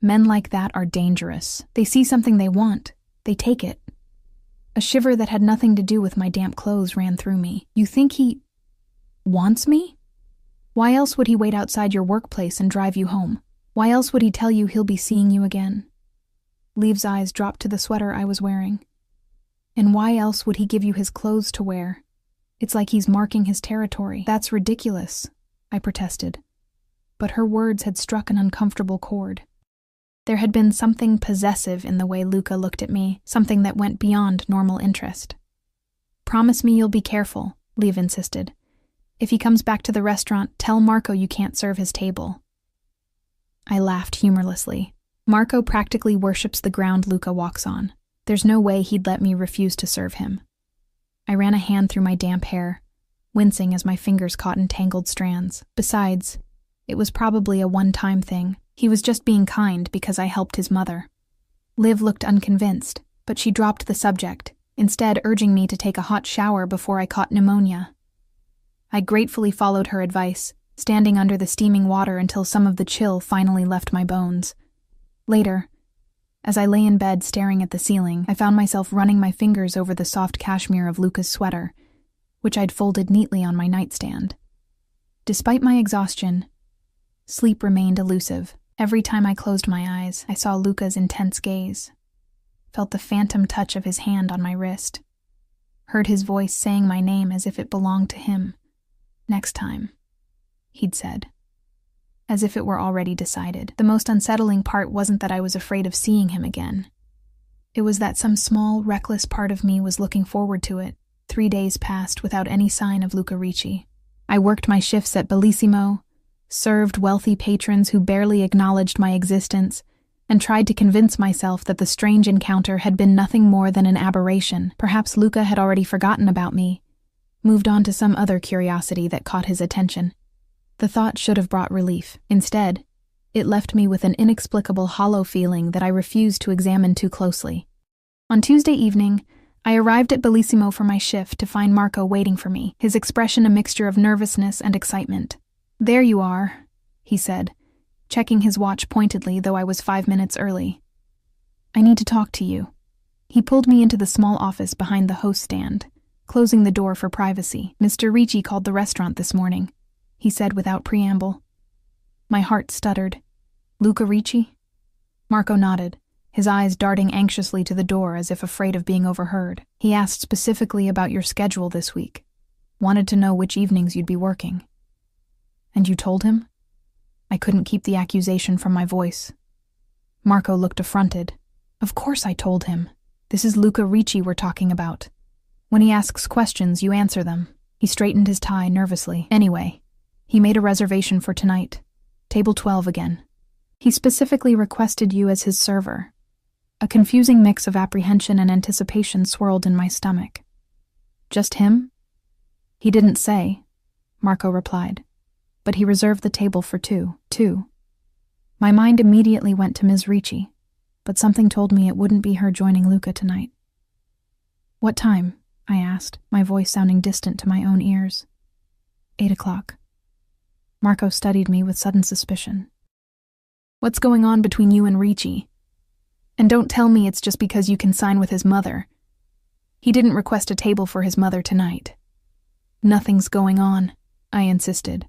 Men like that are dangerous. They see something they want. They take it." A shiver that had nothing to do with my damp clothes ran through me. "You think he wants me? Why else would he wait outside your workplace and drive you home? Why else would he tell you he'll be seeing you again?" Liv's eyes dropped to the sweater I was wearing. "And why else would he give you his clothes to wear? It's like he's marking his territory." "That's ridiculous," I protested. But her words had struck an uncomfortable chord. There had been something possessive in the way Luca looked at me, something that went beyond normal interest. "Promise me you'll be careful," Liv insisted. "If he comes back to the restaurant, tell Marco you can't serve his table." I laughed humorlessly. Marco practically worships the ground Luca walks on. There's no way he'd let me refuse to serve him. I ran a hand through my damp hair, wincing as my fingers caught in tangled strands. Besides, it was probably a one-time thing. He was just being kind because I helped his mother. Liv looked unconvinced, but she dropped the subject, instead urging me to take a hot shower before I caught pneumonia. I gratefully followed her advice, standing under the steaming water until some of the chill finally left my bones. Later, as I lay in bed staring at the ceiling, I found myself running my fingers over the soft cashmere of Luca's sweater, which I'd folded neatly on my nightstand. Despite my exhaustion, sleep remained elusive. Every time I closed my eyes, I saw Luca's intense gaze, felt the phantom touch of his hand on my wrist, heard his voice saying my name as if it belonged to him. "Next time," he'd said, as if it were already decided. The most unsettling part wasn't that I was afraid of seeing him again. It was that some small, reckless part of me was looking forward to it. 3 days passed without any sign of Luca Ricci. I worked my shifts at Bellissimo, served wealthy patrons who barely acknowledged my existence, and tried to convince myself that the strange encounter had been nothing more than an aberration. Perhaps Luca had already forgotten about me, moved on to some other curiosity that caught his attention. The thought should have brought relief. Instead, it left me with an inexplicable hollow feeling that I refused to examine too closely. On Tuesday evening, I arrived at Bellissimo for my shift to find Marco waiting for me, his expression a mixture of nervousness and excitement. "There you are," he said, checking his watch pointedly, though I was 5 minutes early. "I need to talk to you." He pulled me into the small office behind the host stand, closing the door for privacy. "Mr. Ricci called the restaurant this morning," he said without preamble. My heart stuttered. "Luca Ricci?" Marco nodded, his eyes darting anxiously to the door as if afraid of being overheard. "He asked specifically about your schedule this week. Wanted to know which evenings you'd be working." "And you told him?" I couldn't keep the accusation from my voice. Marco looked affronted. "Of course I told him. This is Luca Ricci we're talking about. When he asks questions, you answer them." He straightened his tie nervously. "Anyway, he made a reservation for tonight. Table 12 again. He specifically requested you as his server." A confusing mix of apprehension and anticipation swirled in my stomach. "Just him?" "He didn't say," Marco replied. "But he reserved the table for two. My mind immediately went to Ms. Ricci, but something told me it wouldn't be her joining Luca tonight. "What time?" I asked, my voice sounding distant to my own ears. 8 o'clock. Marco studied me with sudden suspicion. "What's going on between you and Ricci? And don't tell me it's just because you can sign with his mother. He didn't request a table for his mother tonight." "Nothing's going on," I insisted,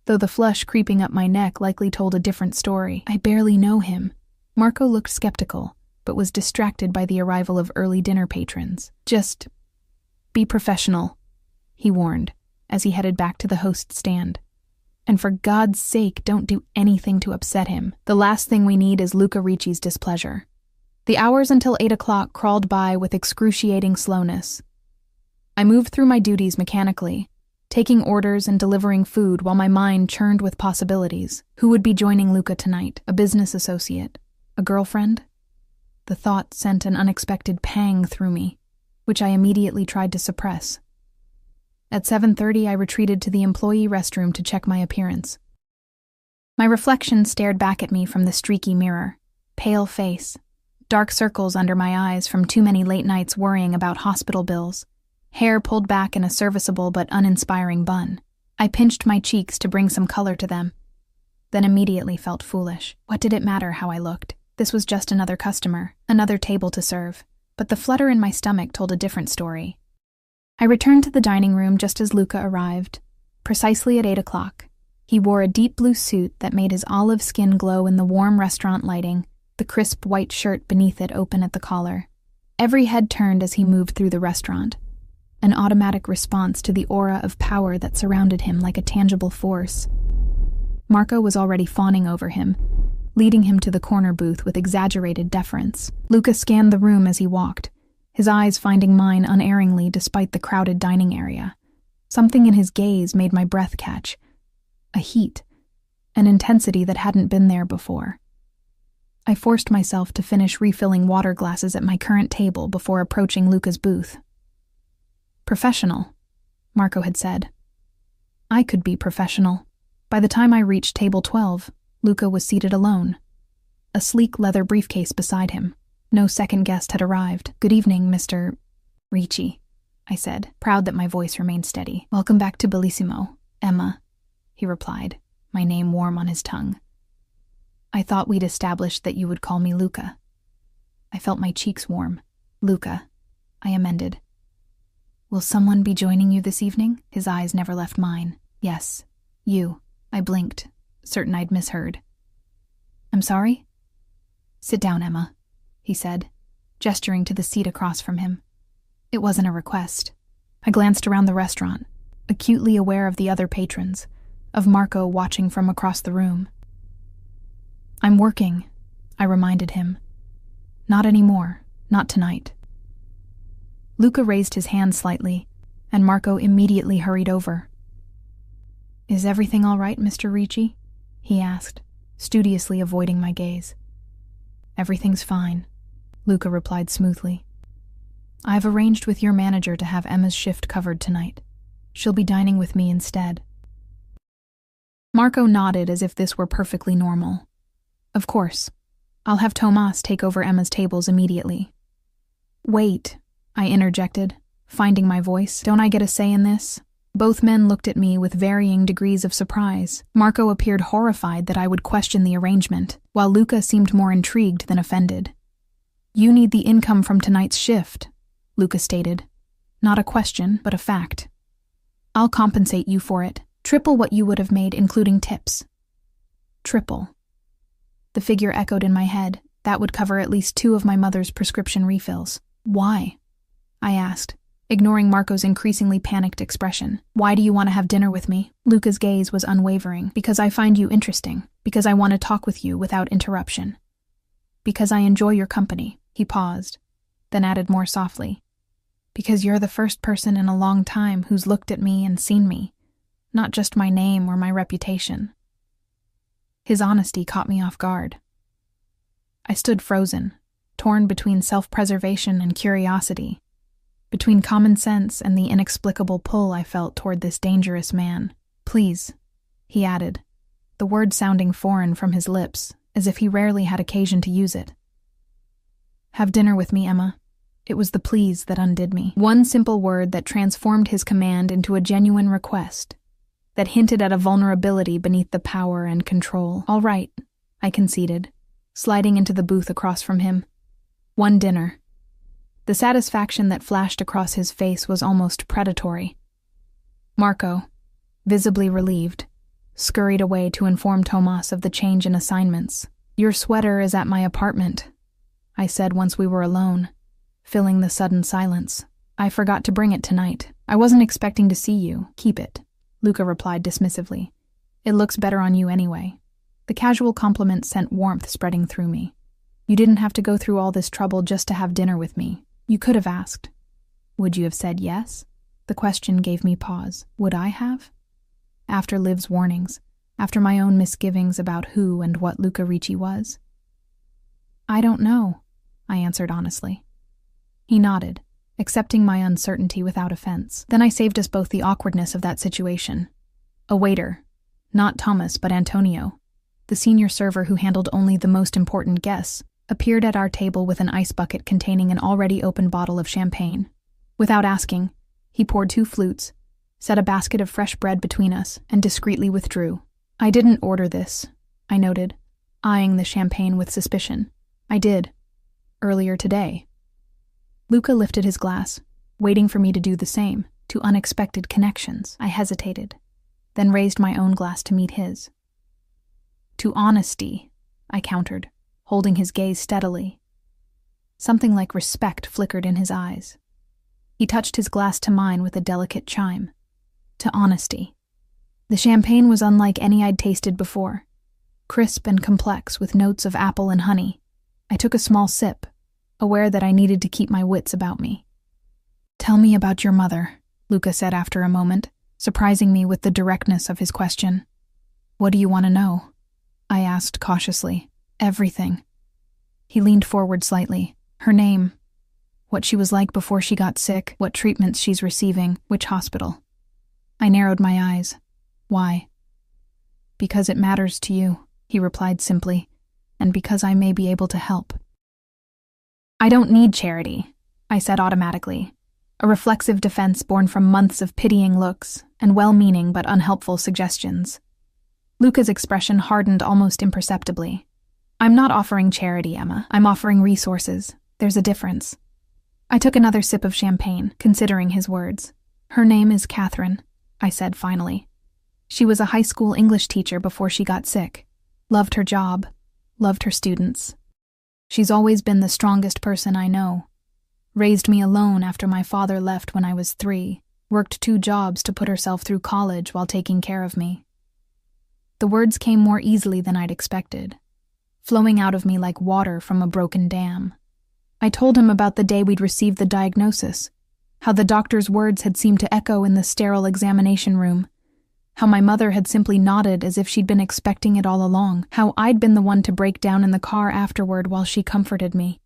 though the flush creeping up my neck likely told a different story. "I barely know him." Marco looked skeptical, but was distracted by the arrival of early dinner patrons. "Just be professional," he warned, as he headed back to the host stand. "And for God's sake, don't do anything to upset him. The last thing we need is Luca Ricci's displeasure." The hours until 8 o'clock crawled by with excruciating slowness. I moved through my duties mechanically, taking orders and delivering food while my mind churned with possibilities. Who would be joining Luca tonight? A business associate? A girlfriend? The thought sent an unexpected pang through me, which I immediately tried to suppress. At 7:30, I retreated to the employee restroom to check my appearance. My reflection stared back at me from the streaky mirror. Pale face, dark circles under my eyes from too many late nights worrying about hospital bills, hair pulled back in a serviceable but uninspiring bun. I pinched my cheeks to bring some color to them, then immediately felt foolish. What did it matter how I looked? This was just another customer, another table to serve. But the flutter in my stomach told a different story. I returned to the dining room just as Luca arrived, precisely at 8 o'clock. He wore a deep blue suit that made his olive skin glow in the warm restaurant lighting, the crisp white shirt beneath it open at the collar. Every head turned as he moved through the restaurant, an automatic response to the aura of power that surrounded him like a tangible force. Marco was already fawning over him, leading him to the corner booth with exaggerated deference. Luca scanned the room as he walked, his eyes finding mine unerringly despite the crowded dining area. Something in his gaze made my breath catch. A heat, an intensity that hadn't been there before. I forced myself to finish refilling water glasses at my current table before approaching Luca's booth. "Professional," Marco had said. I could be professional. By the time I reached table 12, Luca was seated alone, a sleek leather briefcase beside him. No second guest had arrived. "Good evening, Mr. Ricci," I said, proud that my voice remained steady. "Welcome back to Bellissimo, Emma," he replied, my name warm on his tongue. "I thought we'd established that you would call me Luca." I felt my cheeks warm. "Luca," I amended. "Will someone be joining you this evening?" His eyes never left mine. "Yes, you." I blinked, certain I'd misheard. "I'm sorry?" "Sit down, Emma," he said, gesturing to the seat across from him. It wasn't a request. I glanced around the restaurant, acutely aware of the other patrons, of Marco watching from across the room. "I'm working," I reminded him. "Not anymore, not tonight." Luca raised his hand slightly, and Marco immediately hurried over. "Is everything all right, Mr. Ricci?" he asked, studiously avoiding my gaze. "Everything's fine," Luca replied smoothly. "I've arranged with your manager to have Emma's shift covered tonight. She'll be dining with me instead." Marco nodded as if this were perfectly normal. "Of course. I'll have Tomas take over Emma's tables immediately." "Wait," I interjected, finding my voice. Don't I get a say in this? Both men looked at me with varying degrees of surprise. Marco appeared horrified that I would question the arrangement, while Luca seemed more intrigued than offended. You need the income from tonight's shift, Luca stated. Not a question, but a fact. I'll compensate you for it. Triple what you would have made, including tips. Triple. The figure echoed in my head. That would cover at least 2 of my mother's prescription refills. Why? I asked, ignoring Marco's increasingly panicked expression. Why do you want to have dinner with me? Luca's gaze was unwavering. Because I find you interesting. Because I want to talk with you without interruption. Because I enjoy your company. He paused, then added more softly. Because you're the first person in a long time who's looked at me and seen me, not just my name or my reputation. His honesty caught me off guard. I stood frozen, torn between self-preservation and curiosity, between common sense and the inexplicable pull I felt toward this dangerous man. Please, he added, the word sounding foreign from his lips, as if he rarely had occasion to use it. Have dinner with me, Emma. It was the please that undid me. One simple word that transformed his command into a genuine request, that hinted at a vulnerability beneath the power and control. All right, I conceded, sliding into the booth across from him. One dinner. The satisfaction that flashed across his face was almost predatory. Marco, visibly relieved, scurried away to inform Tomas of the change in assignments. Your sweater is at my apartment, I said once we were alone, filling the sudden silence. I forgot to bring it tonight. I wasn't expecting to see you. Keep it, Luca replied dismissively. It looks better on you anyway. The casual compliment sent warmth spreading through me. You didn't have to go through all this trouble just to have dinner with me. You could have asked. Would you have said yes? The question gave me pause. Would I have? After Liv's warnings, after my own misgivings about who and what Luca Ricci was? I don't know, I answered honestly. He nodded, accepting my uncertainty without offense. Then I saved us both the awkwardness of that situation. A waiter, not Thomas but Antonio, the senior server who handled only the most important guests, appeared at our table with an ice bucket containing an already open bottle of champagne. Without asking, he poured 2 flutes, set a basket of fresh bread between us, and discreetly withdrew. I didn't order this, I noted, eyeing the champagne with suspicion. I did. Earlier today. Luca lifted his glass, waiting for me to do the same, to unexpected connections. I hesitated, then raised my own glass to meet his. To honesty, I countered, holding his gaze steadily. Something like respect flickered in his eyes. He touched his glass to mine with a delicate chime. To honesty. The champagne was unlike any I'd tasted before, crisp and complex with notes of apple and honey. I took a small sip, aware that I needed to keep my wits about me. Tell me about your mother, Luca said after a moment, surprising me with the directness of his question. What do you want to know? I asked cautiously. Everything. He leaned forward slightly. Her name. What she was like before she got sick, what treatments she's receiving, which hospital. I narrowed my eyes. Why? Because it matters to you, he replied simply, and because I may be able to help. I don't need charity, I said automatically, a reflexive defense born from months of pitying looks and well-meaning but unhelpful suggestions. Luca's expression hardened almost imperceptibly. I'm not offering charity, Emma. I'm offering resources. There's a difference. I took another sip of champagne, considering his words. Her name is Catherine, I said finally. She was a high school English teacher before she got sick. Loved her job. Loved her students. She's always been the strongest person I know. Raised me alone after my father left when I was 3. Worked 2 jobs to put herself through college while taking care of me. The words came more easily than I'd expected, flowing out of me like water from a broken dam. I told him about the day we'd received the diagnosis, how the doctor's words had seemed to echo in the sterile examination room, how my mother had simply nodded as if she'd been expecting it all along, how I'd been the one to break down in the car afterward while she comforted me.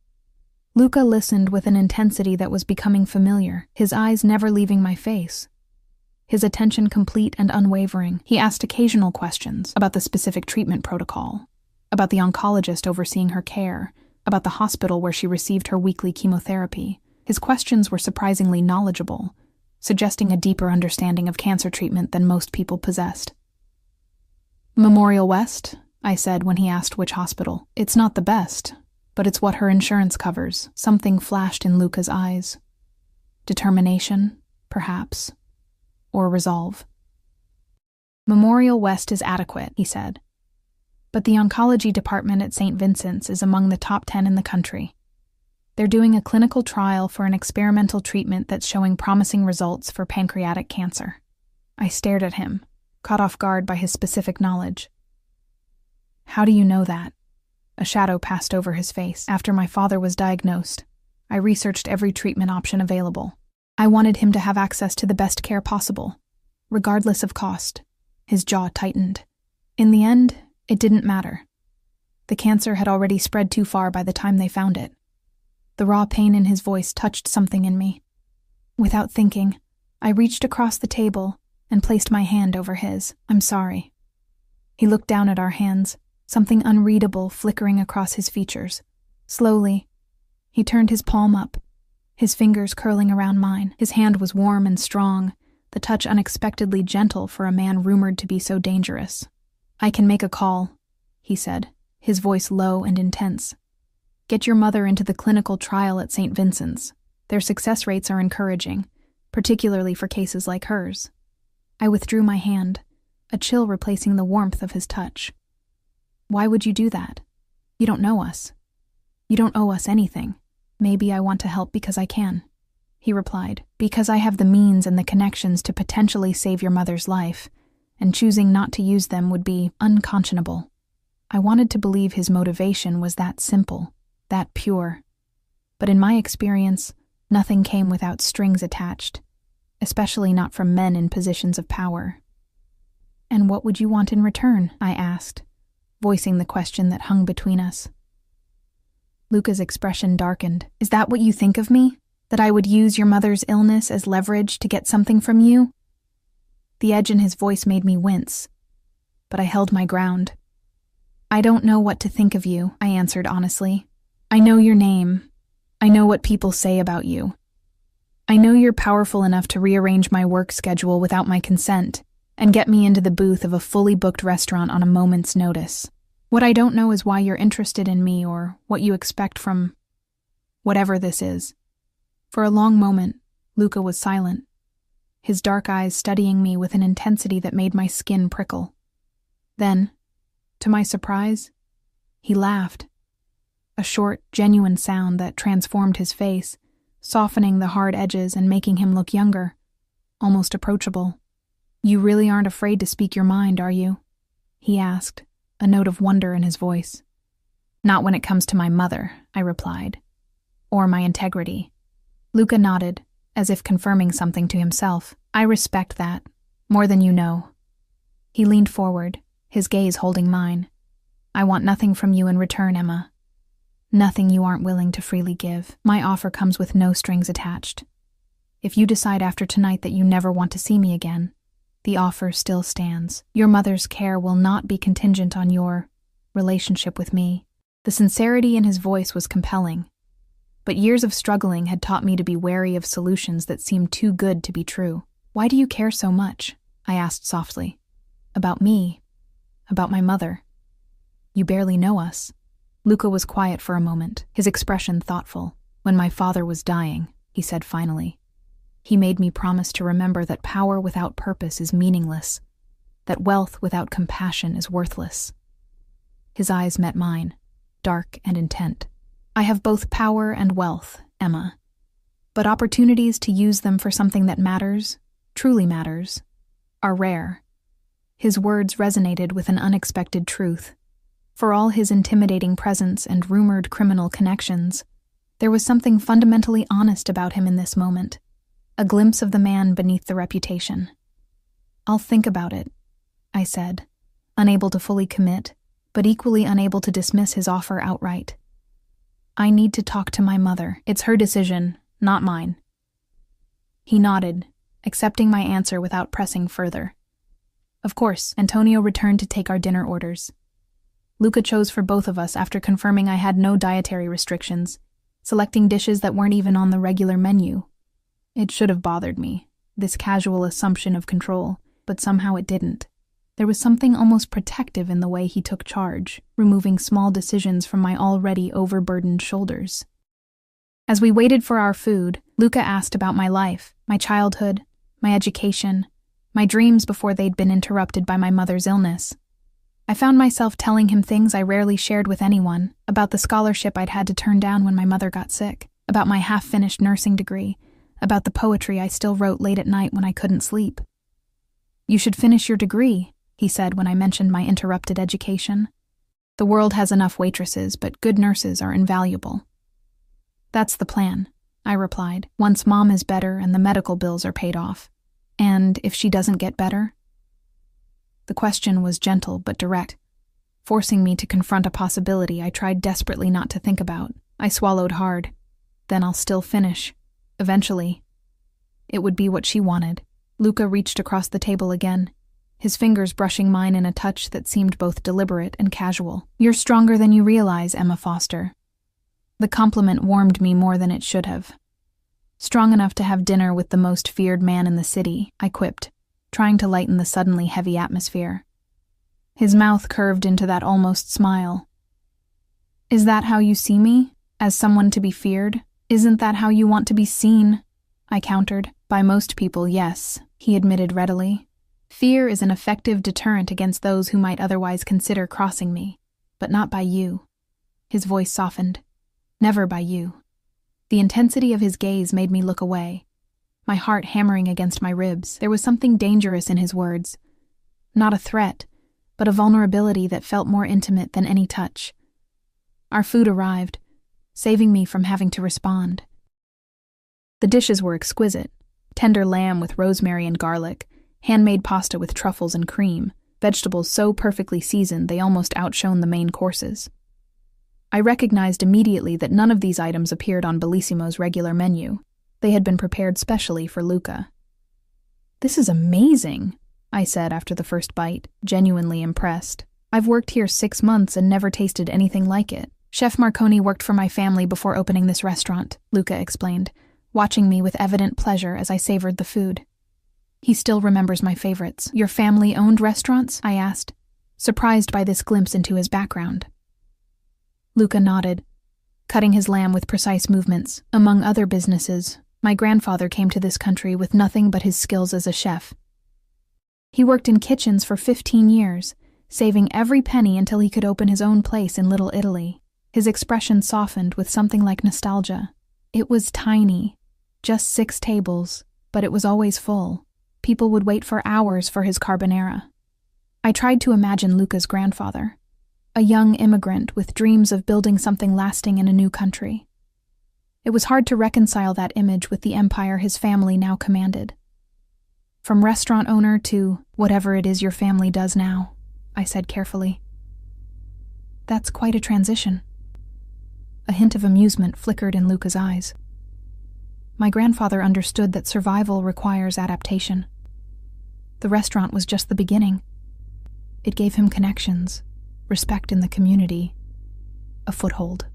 Luca listened with an intensity that was becoming familiar, his eyes never leaving my face. His attention complete and unwavering. He asked occasional questions about the specific treatment protocol, about the oncologist overseeing her care, about the hospital where she received her weekly chemotherapy. His questions were surprisingly knowledgeable, suggesting a deeper understanding of cancer treatment than most people possessed. Memorial West, I said when he asked which hospital. It's not the best, but it's what her insurance covers. Something flashed in Luca's eyes. Determination, perhaps, or resolve. Memorial West is adequate, he said. But the oncology department at St. Vincent's is among the top 10 in the country. They're doing a clinical trial for an experimental treatment that's showing promising results for pancreatic cancer. I stared at him, caught off guard by his specific knowledge. How do you know that? A shadow passed over his face. After my father was diagnosed, I researched every treatment option available. I wanted him to have access to the best care possible, regardless of cost. His jaw tightened. In the end, it didn't matter. The cancer had already spread too far by the time they found it. The raw pain in his voice touched something in me. Without thinking, I reached across the table and placed my hand over his. I'm sorry. He looked down at our hands, something unreadable flickering across his features. Slowly, he turned his palm up, his fingers curling around mine. His hand was warm and strong, the touch unexpectedly gentle for a man rumored to be so dangerous. I can make a call, he said, his voice low and intense. Get your mother into the clinical trial at St. Vincent's. Their success rates are encouraging, particularly for cases like hers. I withdrew my hand, a chill replacing the warmth of his touch. Why would you do that? You don't know us. You don't owe us anything. Maybe I want to help because I can, he replied. Because I have the means and the connections to potentially save your mother's life, and choosing not to use them would be unconscionable. I wanted to believe his motivation was that simple, that pure. But in my experience, nothing came without strings attached, especially not from men in positions of power. And what would you want in return? I asked, voicing the question that hung between us. Luca's expression darkened. Is that what you think of me? That I would use your mother's illness as leverage to get something from you? The edge in his voice made me wince, but I held my ground. I don't know what to think of you, I answered honestly. I know your name. I know what people say about you. I know you're powerful enough to rearrange my work schedule without my consent and get me into the booth of a fully booked restaurant on a moment's notice. What I don't know is why you're interested in me or what you expect from whatever this is. For a long moment, Luca was silent, his dark eyes studying me with an intensity that made my skin prickle. Then, to my surprise, he laughed. A short, genuine sound that transformed his face, softening the hard edges and making him look younger, almost approachable. You really aren't afraid to speak your mind, are you? He asked, a note of wonder in his voice. Not when it comes to my mother, I replied. Or my integrity. Luca nodded, as if confirming something to himself. I respect that, more than you know. He leaned forward, his gaze holding mine. I want nothing from you in return, Emma. Nothing you aren't willing to freely give. My offer comes with no strings attached. If you decide after tonight that you never want to see me again, the offer still stands. Your mother's care will not be contingent on your relationship with me. The sincerity in his voice was compelling, but years of struggling had taught me to be wary of solutions that seemed too good to be true. Why do you care so much? I asked softly. About me. About my mother. You barely know us. Luca was quiet for a moment, his expression thoughtful. When my father was dying, he said finally. He made me promise to remember that power without purpose is meaningless, that wealth without compassion is worthless. His eyes met mine, dark and intent. I have both power and wealth, Emma, but opportunities to use them for something that matters, truly matters, are rare. His words resonated with an unexpected truth. For all his intimidating presence and rumored criminal connections, there was something fundamentally honest about him in this moment, a glimpse of the man beneath the reputation. I'll think about it, I said, unable to fully commit, but equally unable to dismiss his offer outright. I need to talk to my mother. It's her decision, not mine. He nodded, accepting my answer without pressing further. Of course, Antonio returned to take our dinner orders. Luca chose for both of us after confirming I had no dietary restrictions, selecting dishes that weren't even on the regular menu. It should have bothered me, this casual assumption of control, but somehow it didn't. There was something almost protective in the way he took charge, removing small decisions from my already overburdened shoulders. As we waited for our food, Luca asked about my life, my childhood, my education, my dreams before they'd been interrupted by my mother's illness. I found myself telling him things I rarely shared with anyone, about the scholarship I'd had to turn down when my mother got sick, about my half-finished nursing degree, about the poetry I still wrote late at night when I couldn't sleep. "You should finish your degree," he said when I mentioned my interrupted education. "The world has enough waitresses, but good nurses are invaluable." "That's the plan," I replied, "once Mom is better and the medical bills are paid off. And if she doesn't get better?" The question was gentle but direct, forcing me to confront a possibility I tried desperately not to think about. I swallowed hard. "Then I'll still finish. Eventually." It would be what she wanted. Luca reached across the table again, his fingers brushing mine in a touch that seemed both deliberate and casual. "You're stronger than you realize, Emma Foster." The compliment warmed me more than it should have. "Strong enough to have dinner with the most feared man in the city," I quipped, trying to lighten the suddenly heavy atmosphere. His mouth curved into that almost smile. "Is that how you see me? As someone to be feared? Isn't that how you want to be seen?" I countered. "By most people, yes," he admitted readily. "Fear is an effective deterrent against those who might otherwise consider crossing me, but not by you." His voice softened. "Never by you." The intensity of his gaze made me look away, my heart hammering against my ribs. There was something dangerous in his words. Not a threat, but a vulnerability that felt more intimate than any touch. Our food arrived, saving me from having to respond. The dishes were exquisite: tender lamb with rosemary and garlic, handmade pasta with truffles and cream, vegetables so perfectly seasoned they almost outshone the main courses. I recognized immediately that none of these items appeared on Bellissimo's regular menu. They had been prepared specially for Luca. "This is amazing," I said after the first bite, genuinely impressed. "I've worked here 6 months and never tasted anything like it. Chef Marconi worked for my family before opening this restaurant," Luca explained, watching me with evident pleasure as I savored the food. "He still remembers my favorites." "Your family-owned restaurants?" I asked, surprised by this glimpse into his background. Luca nodded, cutting his lamb with precise movements. "Among other businesses, my grandfather came to this country with nothing but his skills as a chef. He worked in kitchens for 15 years, saving every penny until he could open his own place in Little Italy." His expression softened with something like nostalgia. "It was tiny, just 6 tables, but it was always full. People would wait for hours for his carbonara." I tried to imagine Luca's grandfather, a young immigrant with dreams of building something lasting in a new country. It was hard to reconcile that image with the empire his family now commanded. "From restaurant owner to whatever it is your family does now," I said carefully. "That's quite a transition." A hint of amusement flickered in Luca's eyes. My grandfather understood that survival requires adaptation. The restaurant was just the beginning. It gave him connections, respect in the community, a foothold.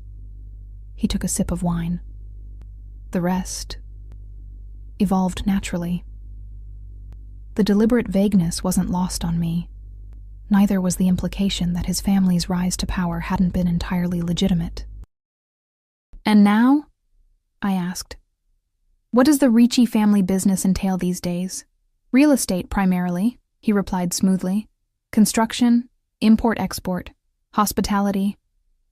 He took a sip of wine. The rest evolved naturally. The deliberate vagueness wasn't lost on me. Neither was the implication that his family's rise to power hadn't been entirely legitimate. "And now?" I asked. "What does the Ricci family business entail these days?" "Real estate, primarily," he replied smoothly. "Construction, import-export, hospitality,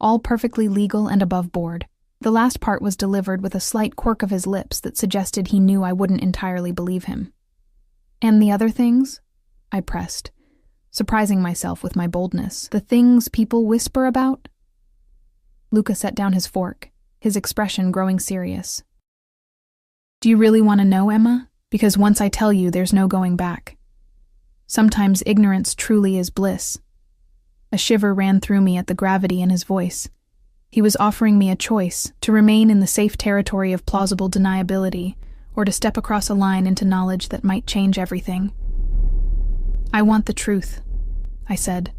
all perfectly legal and above board." The last part was delivered with a slight quirk of his lips that suggested he knew I wouldn't entirely believe him. "And the other things?" I pressed, surprising myself with my boldness. "The things people whisper about?" Luca set down his fork, his expression growing serious. "Do you really want to know, Emma? Because once I tell you, there's no going back. Sometimes ignorance truly is bliss." A shiver ran through me at the gravity in his voice. He was offering me a choice: to remain in the safe territory of plausible deniability, or to step across a line into knowledge that might change everything. "I want the truth," I said,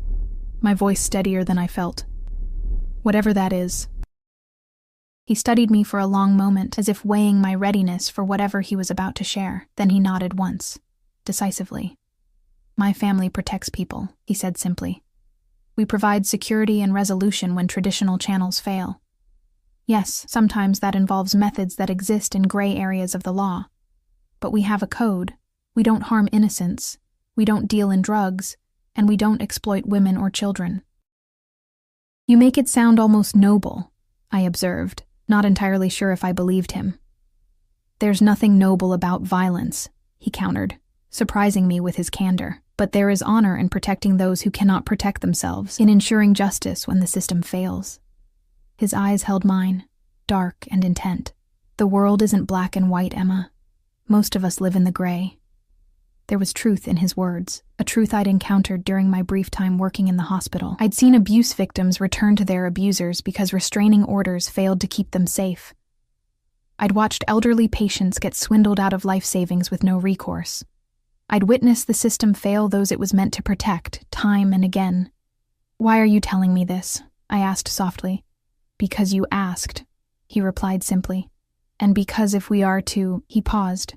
my voice steadier than I felt. "Whatever that is." He studied me for a long moment, as if weighing my readiness for whatever he was about to share. Then he nodded once, decisively. "My family protects people," he said simply. "We provide security and resolution when traditional channels fail. Yes, sometimes that involves methods that exist in gray areas of the law. But we have a code. We don't harm innocents. We don't deal in drugs. And we don't exploit women or children." "You make it sound almost noble," I observed, not entirely sure if I believed him. "There's nothing noble about violence," he countered, surprising me with his candor. "But there is honor in protecting those who cannot protect themselves, in ensuring justice when the system fails." His eyes held mine, dark and intent. "The world isn't black and white, Emma. Most of us live in the gray." There was truth in his words, a truth I'd encountered during my brief time working in the hospital. I'd seen abuse victims return to their abusers because restraining orders failed to keep them safe. I'd watched elderly patients get swindled out of life savings with no recourse. I'd witnessed the system fail those it was meant to protect, time and again. "Why are you telling me this?" I asked softly. "Because you asked," he replied simply. "And because if we are to—" He paused,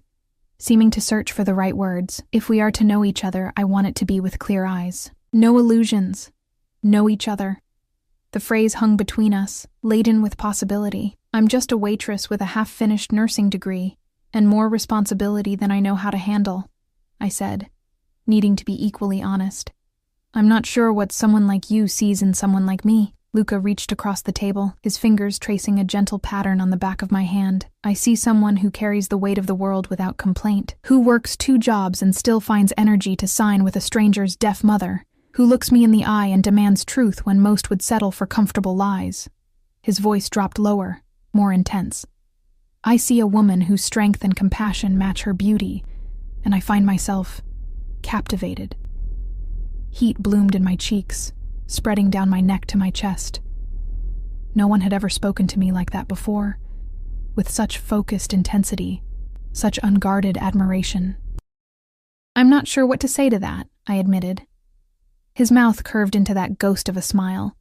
seeming to search for the right words. "If we are to know each other, I want it to be with clear eyes. No illusions. Know each other." The phrase hung between us, laden with possibility. I'm just a waitress with a half-finished nursing degree, and more responsibility than I know how to handle, I said, needing to be equally honest. "I'm not sure what someone like you sees in someone like me." Luca reached across the table, his fingers tracing a gentle pattern on the back of my hand. "I see someone who carries the weight of the world without complaint, who works 2 jobs and still finds energy to sign with a stranger's deaf mother, who looks me in the eye and demands truth when most would settle for comfortable lies." His voice dropped lower, more intense. "I see a woman whose strength and compassion match her beauty, and I find myself captivated." Heat bloomed in my cheeks, spreading down my neck to my chest. No one had ever spoken to me like that before, with such focused intensity, such unguarded admiration. "I'm not sure what to say to that," I admitted. His mouth curved into that ghost of a smile.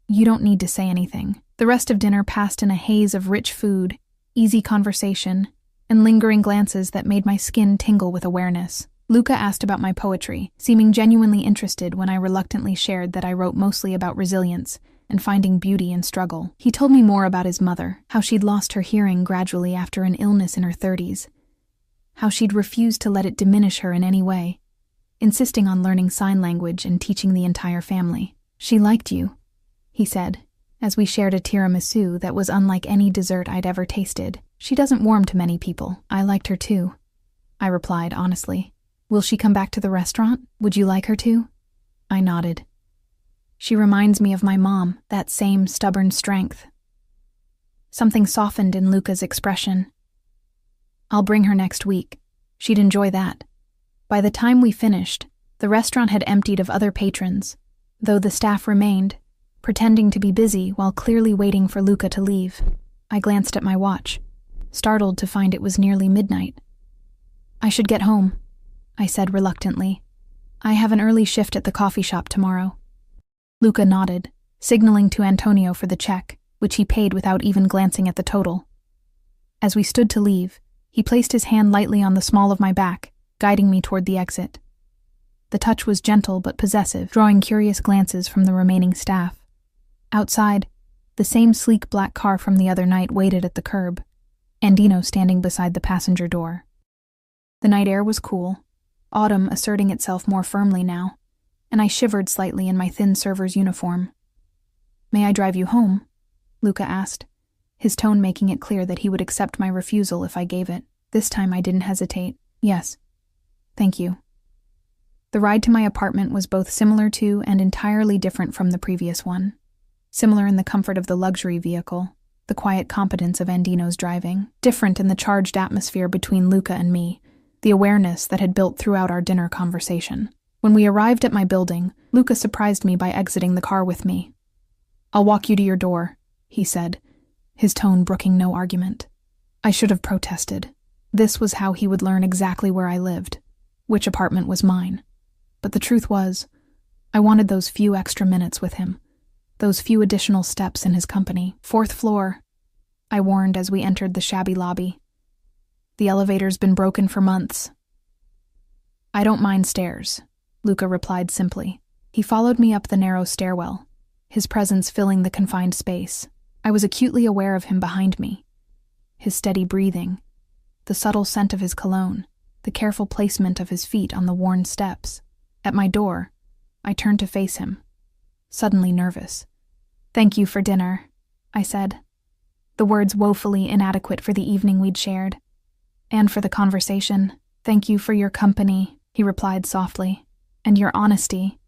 "You don't need to say anything." The rest of dinner passed in a haze of rich food, easy conversation, and lingering glances that made my skin tingle with awareness. Luca asked about my poetry, seeming genuinely interested when I reluctantly shared that I wrote mostly about resilience and finding beauty in struggle. He told me more about his mother, how she'd lost her hearing gradually after an illness in her 30s, how she'd refused to let it diminish her in any way, insisting on learning sign language and teaching the entire family. "She liked you," he said, as we shared a tiramisu that was unlike any dessert I'd ever tasted. "She doesn't warm to many people. I liked her too," I replied honestly. "Will she come back to the restaurant? Would you like her to?" I nodded. "She reminds me of my mom, that same stubborn strength." Something softened in Luca's expression. "I'll bring her next week. She'd enjoy that." By the time we finished, the restaurant had emptied of other patrons, though the staff remained, pretending to be busy while clearly waiting for Luca to leave. I glanced at my watch, startled to find it was nearly midnight. "I should get home," I said reluctantly. "I have an early shift at the coffee shop tomorrow." Luca nodded, signaling to Antonio for the check, which he paid without even glancing at the total. As we stood to leave, he placed his hand lightly on the small of my back, guiding me toward the exit. The touch was gentle but possessive, drawing curious glances from the remaining staff. Outside, the same sleek black car from the other night waited at the curb, Andino standing beside the passenger door. The night air was cool, autumn asserting itself more firmly now, and I shivered slightly in my thin server's uniform. "May I drive you home?" Luca asked, his tone making it clear that he would accept my refusal if I gave it. This time I didn't hesitate. "Yes. Thank you." The ride to my apartment was both similar to and entirely different from the previous one. Similar in the comfort of the luxury vehicle, the quiet competence of Andino's driving. Different in the charged atmosphere between Luca and me, the awareness that had built throughout our dinner conversation. When we arrived at my building, Luca surprised me by exiting the car with me. "I'll walk you to your door," he said, his tone brooking no argument. I should have protested. This was how he would learn exactly where I lived, which apartment was mine. But the truth was, I wanted those few extra minutes with him, those few additional steps in his company. 4th floor, I warned as we entered the shabby lobby. The elevator's been broken for months. I don't mind stairs, Luca replied simply. He followed me up the narrow stairwell, his presence filling the confined space. I was acutely aware of him behind me. His steady breathing, the subtle scent of his cologne, the careful placement of his feet on the worn steps. At my door, I turned to face him, suddenly nervous. "Thank you for dinner," I said, the words woefully inadequate for the evening we'd shared. "And for the conversation. Thank you for your company," he replied softly, "and your honesty."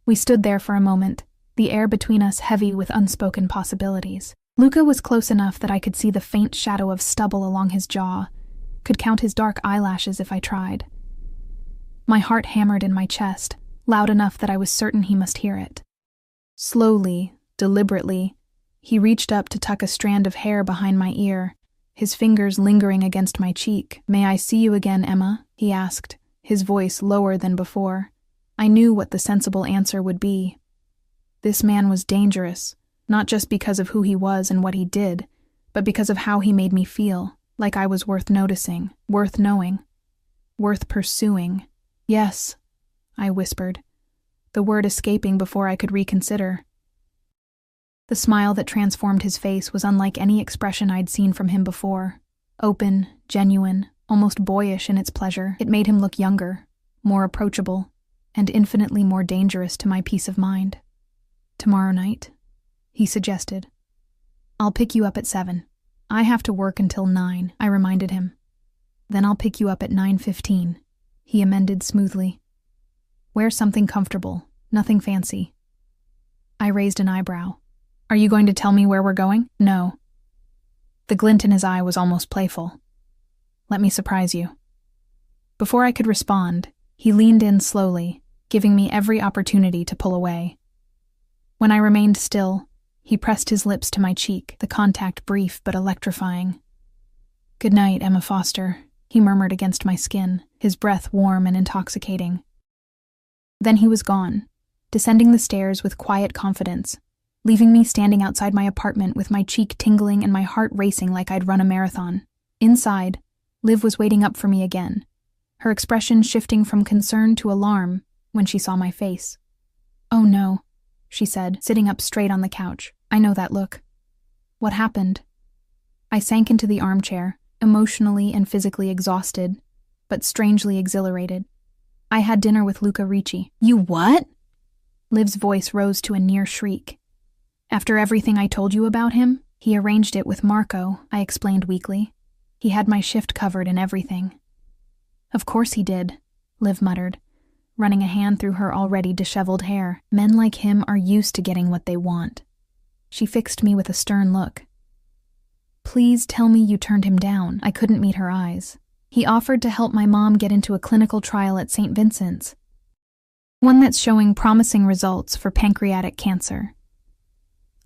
We stood there for a moment, the air between us heavy with unspoken possibilities. Luca was close enough that I could see the faint shadow of stubble along his jaw, could count his dark eyelashes if I tried. My heart hammered in my chest, loud enough that I was certain he must hear it. Slowly, deliberately, he reached up to tuck a strand of hair behind my ear, his fingers lingering against my cheek. "May I see you again, Emma?" he asked, his voice lower than before. I knew what the sensible answer would be. This man was dangerous, not just because of who he was and what he did, but because of how he made me feel, like I was worth noticing, worth knowing, worth pursuing. "Yes," I whispered, the word escaping before I could reconsider. The smile that transformed his face was unlike any expression I'd seen from him before. Open, genuine, almost boyish in its pleasure. It made him look younger, more approachable, and infinitely more dangerous to my peace of mind. "Tomorrow night," he suggested. "I'll pick you up at 7. I have to work until 9, I reminded him. "Then I'll pick you up at 9:15, he amended smoothly. "Wear something comfortable, nothing fancy." I raised an eyebrow. "Are you going to tell me where we're going?" "No." The glint in his eye was almost playful. "Let me surprise you." Before I could respond, he leaned in slowly, giving me every opportunity to pull away. When I remained still, he pressed his lips to my cheek, the contact brief but electrifying. "Good night, Emma Foster," he murmured against my skin, his breath warm and intoxicating. Then he was gone, descending the stairs with quiet confidence, leaving me standing outside my apartment with my cheek tingling and my heart racing like I'd run a marathon. Inside, Liv was waiting up for me again, her expression shifting from concern to alarm when she saw my face. "Oh no," she said, sitting up straight on the couch. "I know that look." "What happened?" I sank into the armchair, emotionally and physically exhausted, but strangely exhilarated. "I had dinner with Luca Ricci." "You what?" Liv's voice rose to a near shriek. "After everything I told you about him, he arranged it with Marco," I explained weakly. "He had my shift covered and everything." "Of course he did," Liv muttered, running a hand through her already disheveled hair. "Men like him are used to getting what they want." She fixed me with a stern look. "Please tell me you turned him down." I couldn't meet her eyes. "He offered to help my mom get into a clinical trial at St. Vincent's. One that's showing promising results for pancreatic cancer."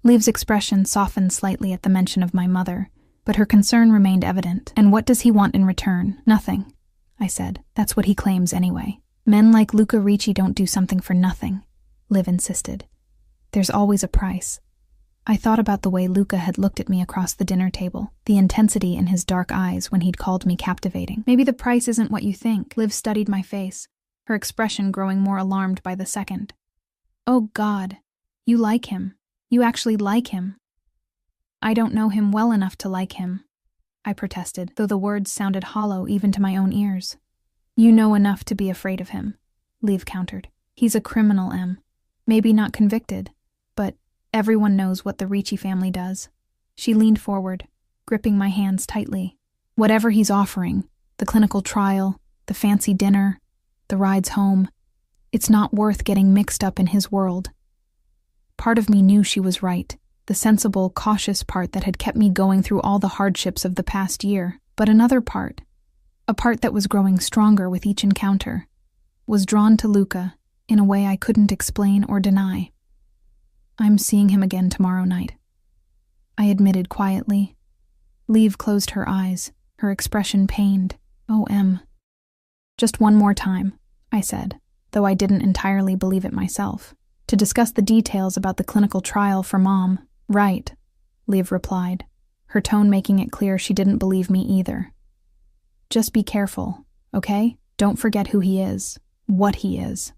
Liv's expression softened slightly at the mention of my mother, but her concern remained evident. "And what does he want in return?" "Nothing," I said. "That's what he claims anyway." "Men like Luca Ricci don't do something for nothing," Liv insisted. "There's always a price." I thought about the way Luca had looked at me across the dinner table, the intensity in his dark eyes when he'd called me captivating. "Maybe the price isn't what you think." Liv studied my face, her expression growing more alarmed by the second. "Oh God, you like him. You actually like him." "I don't know him well enough to like him," I protested, though the words sounded hollow even to my own ears. "You know enough to be afraid of him," Liv countered. "He's a criminal, Em. Maybe not convicted, but everyone knows what the Ricci family does." She leaned forward, gripping my hands tightly. "Whatever he's offering, the clinical trial, the fancy dinner, the rides home, it's not worth getting mixed up in his world." Part of me knew she was right, the sensible, cautious part that had kept me going through all the hardships of the past year. But another part, a part that was growing stronger with each encounter, was drawn to Luca in a way I couldn't explain or deny. "I'm seeing him again tomorrow night," I admitted quietly. Liv closed her eyes, her expression pained. "Oh, Em." "Just one more time," I said, though I didn't entirely believe it myself. "To discuss the details about the clinical trial for Mom." "Right," Liv replied, her tone making it clear she didn't believe me either. "Just be careful, okay? Don't forget who he is, what he is."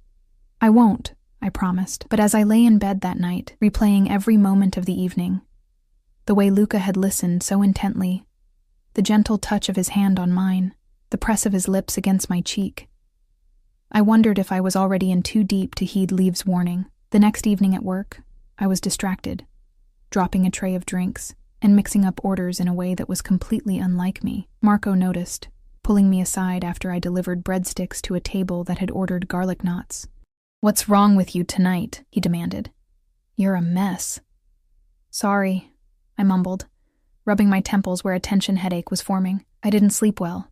"I won't," I promised, but as I lay in bed that night, replaying every moment of the evening, the way Luca had listened so intently, the gentle touch of his hand on mine, the press of his lips against my cheek, I wondered if I was already in too deep to heed Leave's warning. The next evening at work, I was distracted, dropping a tray of drinks and mixing up orders in a way that was completely unlike me. Marco noticed, pulling me aside after I delivered breadsticks to a table that had ordered garlic knots. "What's wrong with you tonight?" he demanded. "You're a mess." "Sorry," I mumbled, rubbing my temples where a tension headache was forming. "I didn't sleep well."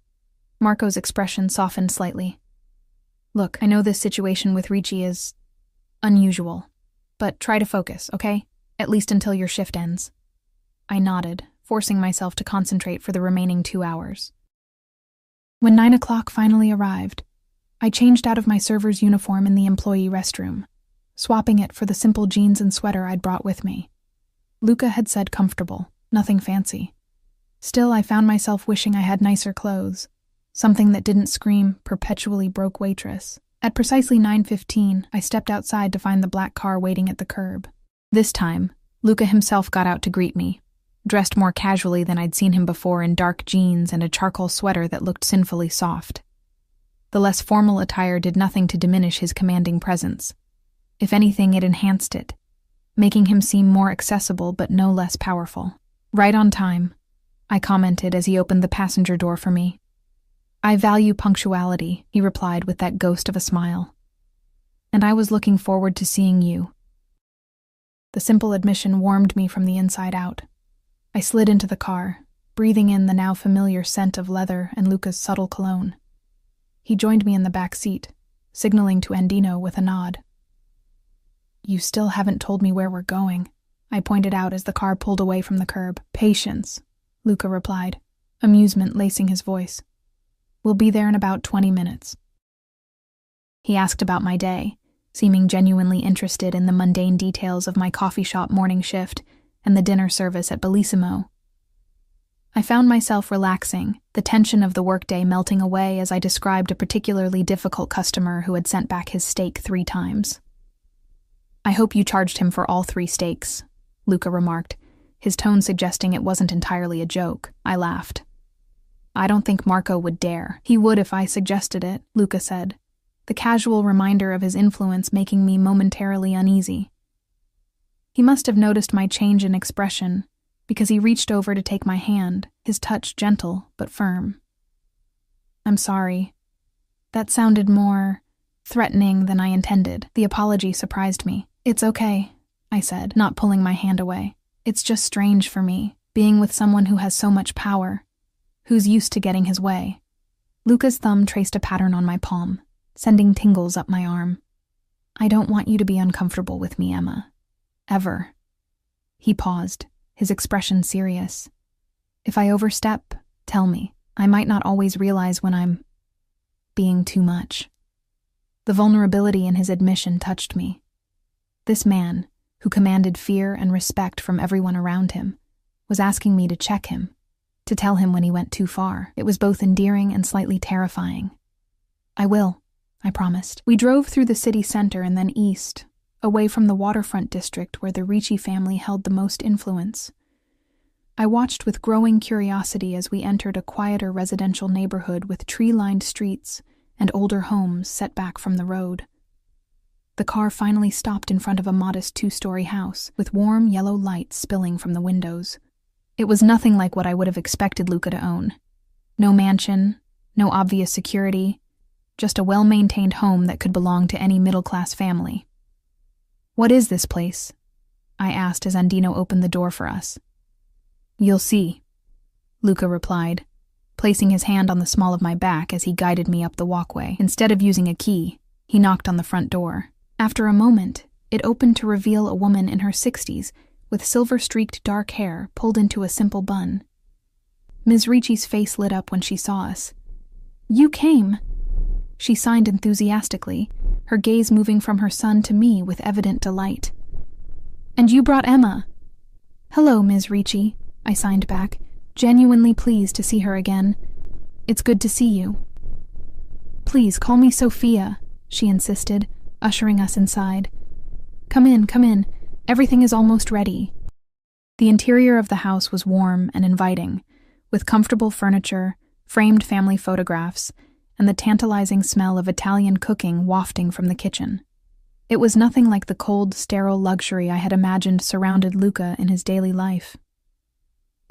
Marco's expression softened slightly. "Look, I know this situation with Ricci is unusual, but try to focus, okay? At least until your shift ends." I nodded, forcing myself to concentrate for the remaining 2 hours. When 9 o'clock finally arrived, I changed out of my server's uniform in the employee restroom, swapping it for the simple jeans and sweater I'd brought with me. Luca had said comfortable, nothing fancy. Still, I found myself wishing I had nicer clothes, something that didn't scream perpetually broke waitress. At precisely 9:15, I stepped outside to find the black car waiting at the curb. This time, Luca himself got out to greet me, dressed more casually than I'd seen him before in dark jeans and a charcoal sweater that looked sinfully soft. The less formal attire did nothing to diminish his commanding presence. If anything, it enhanced it, making him seem more accessible but no less powerful. "Right on time," I commented as he opened the passenger door for me. "I value punctuality," he replied with that ghost of a smile. "And I was looking forward to seeing you." The simple admission warmed me from the inside out. I slid into the car, breathing in the now familiar scent of leather and Luca's subtle cologne. He joined me in the back seat, signaling to Andino with a nod. "You still haven't told me where we're going," I pointed out as the car pulled away from the curb. "Patience," Luca replied, amusement lacing his voice. "We'll be there in about 20 minutes. He asked about my day, seeming genuinely interested in the mundane details of my coffee shop morning shift and the dinner service at Bellissimo. I found myself relaxing, the tension of the workday melting away as I described a particularly difficult customer who had sent back his steak 3 times. "I hope you charged him for all 3 steaks," Luca remarked, his tone suggesting it wasn't entirely a joke. I laughed. "I don't think Marco would dare." "He would if I suggested it," Luca said, the casual reminder of his influence making me momentarily uneasy. He must have noticed my change in expression, because he reached over to take my hand, his touch gentle but firm. "I'm sorry. That sounded more threatening than I intended." The apology surprised me. "It's okay," I said, not pulling my hand away. "It's just strange for me, being with someone who has so much power, who's used to getting his way." Luca's thumb traced a pattern on my palm, sending tingles up my arm. "I don't want you to be uncomfortable with me, Emma. Ever." He paused, his expression serious. "If I overstep, tell me. I might not always realize when I'm being too much." The vulnerability in his admission touched me. This man, who commanded fear and respect from everyone around him, was asking me to check him, to tell him when he went too far. It was both endearing and slightly terrifying. "I will," I promised. We drove through the city center and then east, away from the waterfront district where the Ricci family held the most influence. I watched with growing curiosity as we entered a quieter residential neighborhood with tree-lined streets and older homes set back from the road. The car finally stopped in front of a modest 2-story house, with warm yellow light spilling from the windows. It was nothing like what I would have expected Luca to own. No mansion, no obvious security, just a well-maintained home that could belong to any middle-class family. "What is this place?" I asked as Andino opened the door for us. "You'll see," Luca replied, placing his hand on the small of my back as he guided me up the walkway. Instead of using a key, he knocked on the front door. After a moment, it opened to reveal a woman in her 60s with silver-streaked dark hair pulled into a simple bun. Ms. Ricci's face lit up when she saw us. "You came!" She signed enthusiastically, her gaze moving from her son to me with evident delight. "And you brought Emma." "Hello, Ms. Ricci," I signed back, genuinely pleased to see her again. It's good to see you. Please call me Sophia, she insisted, ushering us inside. Come in, come in. Everything is almost ready. The interior of the house was warm and inviting, with comfortable furniture, framed family photographs, and the tantalizing smell of Italian cooking wafting from the kitchen. It was nothing like the cold, sterile luxury I had imagined surrounded Luca in his daily life.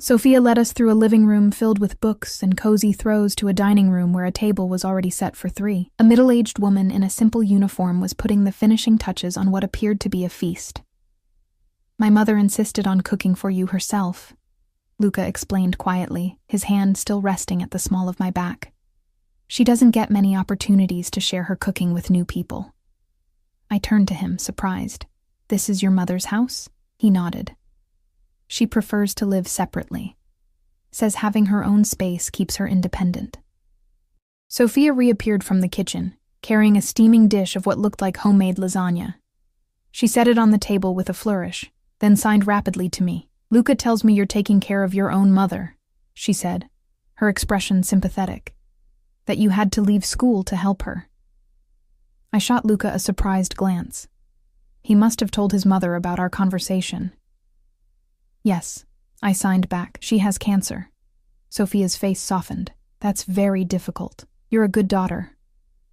Sophia led us through a living room filled with books and cozy throws to a dining room where a table was already set for 3. A middle-aged woman in a simple uniform was putting the finishing touches on what appeared to be a feast. My mother insisted on cooking for you herself, Luca explained quietly, his hand still resting at the small of my back. She doesn't get many opportunities to share her cooking with new people. I turned to him, surprised. This is your mother's house? He nodded. She prefers to live separately. Says having her own space keeps her independent. Sophia reappeared from the kitchen, carrying a steaming dish of what looked like homemade lasagna. She set it on the table with a flourish, then signed rapidly to me. Luca tells me you're taking care of your own mother, she said, her expression sympathetic. That you had to leave school to help her. I shot Luca a surprised glance. He must have told his mother about our conversation. Yes, I signed back. She has cancer. Sophia's face softened. That's very difficult. You're a good daughter.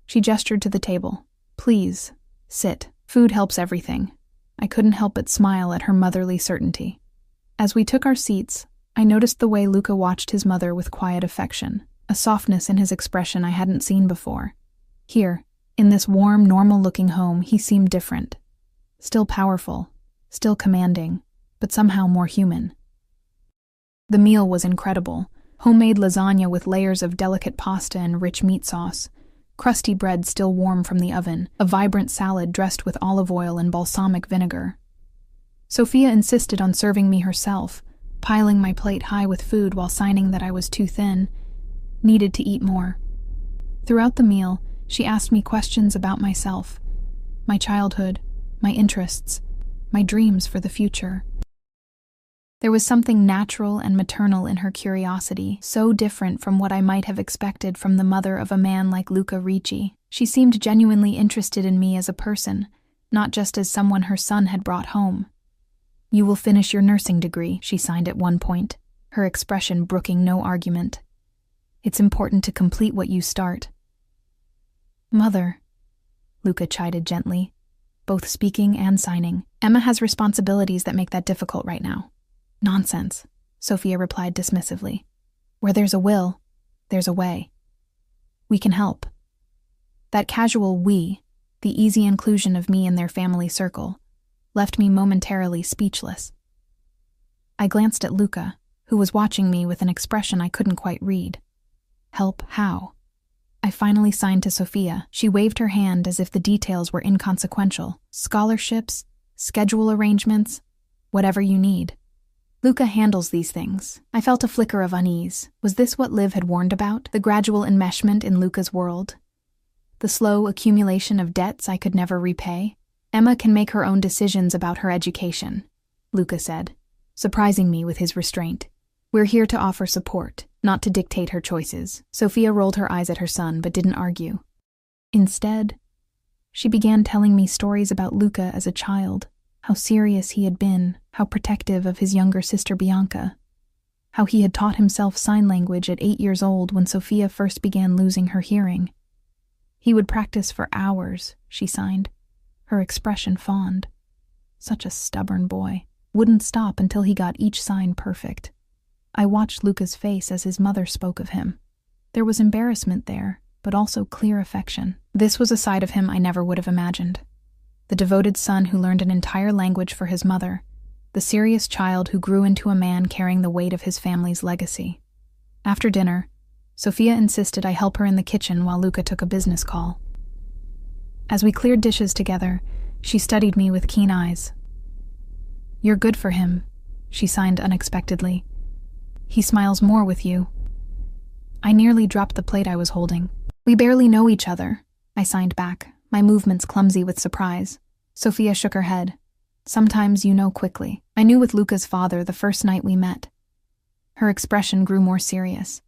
She gestured to the table. Please, sit. Food helps everything. I couldn't help but smile at her motherly certainty. As we took our seats, I noticed the way Luca watched his mother with quiet affection, a softness in his expression I hadn't seen before. Here, in this warm, normal-looking home, he seemed different. Still powerful, still commanding, but somehow more human. The meal was incredible. Homemade lasagna with layers of delicate pasta and rich meat sauce, crusty bread still warm from the oven, a vibrant salad dressed with olive oil and balsamic vinegar. Sophia insisted on serving me herself, piling my plate high with food while signing that I was too thin, needed to eat more. Throughout the meal, she asked me questions about myself, my childhood, my interests, my dreams for the future. There was something natural and maternal in her curiosity, so different from what I might have expected from the mother of a man like Luca Ricci. She seemed genuinely interested in me as a person, not just as someone her son had brought home. You will finish your nursing degree, she signed at one point, her expression brooking no argument. It's important to complete what you start. Mother, Luca chided gently, both speaking and signing. Emma has responsibilities that make that difficult right now. Nonsense, Sophia replied dismissively. Where there's a will, there's a way. We can help. That casual we, the easy inclusion of me in their family circle, left me momentarily speechless. I glanced at Luca, who was watching me with an expression I couldn't quite read. Help how? I finally signed to Sophia. She waved her hand as if the details were inconsequential. Scholarships, schedule arrangements, whatever you need. Luca handles these things. I felt a flicker of unease. Was this what Liv had warned about? The gradual enmeshment in Luca's world? The slow accumulation of debts I could never repay? Emma can make her own decisions about her education, Luca said, surprising me with his restraint. We're here to offer support, not to dictate her choices. Sophia rolled her eyes at her son, but didn't argue. Instead, she began telling me stories about Luca as a child, how serious he had been, how protective of his younger sister Bianca, how he had taught himself sign language at 8 years old when Sophia first began losing her hearing. He would practice for hours, she signed, her expression fond. Such a stubborn boy. Wouldn't stop until he got each sign perfect. I watched Luca's face as his mother spoke of him. There was embarrassment there, but also clear affection. This was a side of him I never would have imagined. The devoted son who learned an entire language for his mother, the serious child who grew into a man carrying the weight of his family's legacy. After dinner, Sophia insisted I help her in the kitchen while Luca took a business call. As we cleared dishes together, she studied me with keen eyes. You're good for him, she signed unexpectedly. He smiles more with you. I nearly dropped the plate I was holding. We barely know each other, I signed back, my movements clumsy with surprise. Sophia shook her head. Sometimes you know quickly. I knew with Luca's father the first night we met. Her expression grew more serious.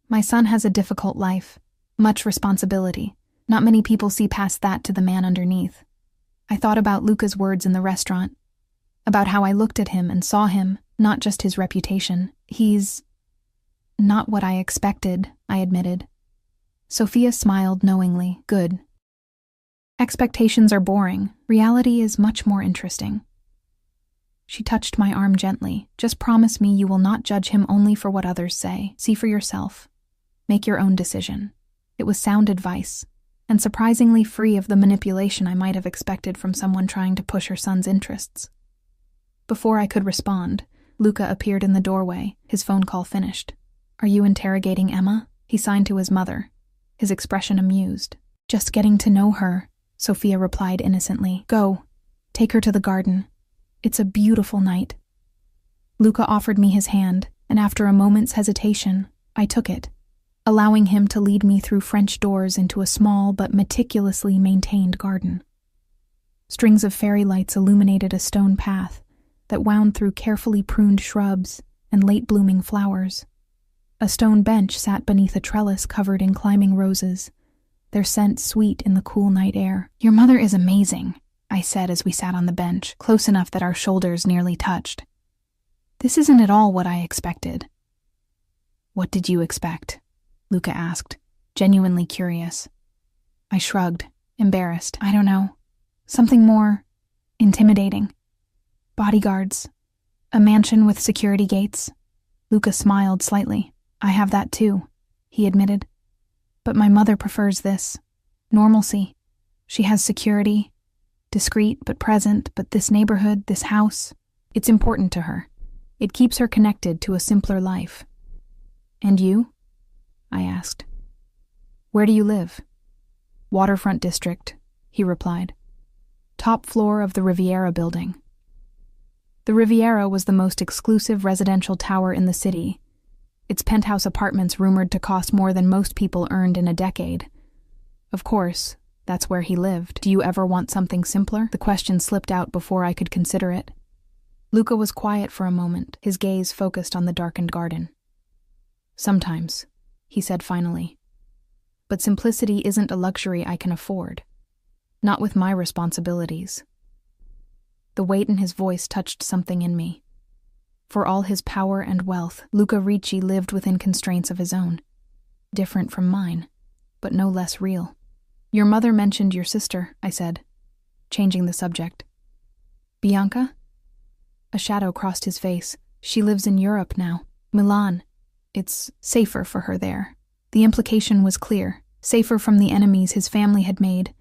My son has a difficult life, much responsibility. Not many people see past that to the man underneath. I thought about Luca's words in the restaurant, about how I looked at him and saw him, not just his reputation. He's not what I expected, I admitted. Sophia smiled knowingly. Good. Expectations are boring. Reality is much more interesting. She touched my arm gently. Just promise me you will not judge him only for what others say. See for yourself. Make your own decision. It was sound advice, and surprisingly free of the manipulation I might have expected from someone trying to push her son's interests. Before I could respond, Luca appeared in the doorway, his phone call finished. Are you interrogating Emma? He signed to his mother, his expression amused. Just getting to know her, Sophia replied innocently. Go, take her to the garden. It's a beautiful night. Luca offered me his hand, and after a moment's hesitation, I took it, allowing him to lead me through French doors into a small but meticulously maintained garden. Strings of fairy lights illuminated a stone path that wound through carefully pruned shrubs and late-blooming flowers. A stone bench sat beneath a trellis covered in climbing roses, their scent sweet in the cool night air. Your mother is amazing, I said as we sat on the bench, close enough that our shoulders nearly touched. This isn't at all what I expected. What did you expect? Luca asked, genuinely curious. I shrugged, embarrassed. I don't know. Something more intimidating. Bodyguards. A mansion with security gates. Luca smiled slightly. I have that too, he admitted. But my mother prefers this. Normalcy. She has security. Discreet but present, but this neighborhood, this house, it's important to her. It keeps her connected to a simpler life. And you? I asked. Where do you live? Waterfront district, he replied. Top floor of the Riviera building. The Riviera was the most exclusive residential tower in the city, its penthouse apartments rumored to cost more than most people earned in a decade. Of course, that's where he lived. Do you ever want something simpler? The question slipped out before I could consider it. Luca was quiet for a moment, his gaze focused on the darkened garden. Sometimes, he said finally. But simplicity isn't a luxury I can afford. Not with my responsibilities. The weight in his voice touched something in me. For all his power and wealth, Luca Ricci lived within constraints of his own. Different from mine, but no less real. Your mother mentioned your sister, I said, changing the subject. Bianca? A shadow crossed his face. She lives in Europe now. Milan. It's safer for her there. The implication was clear. Safer from the enemies his family had made.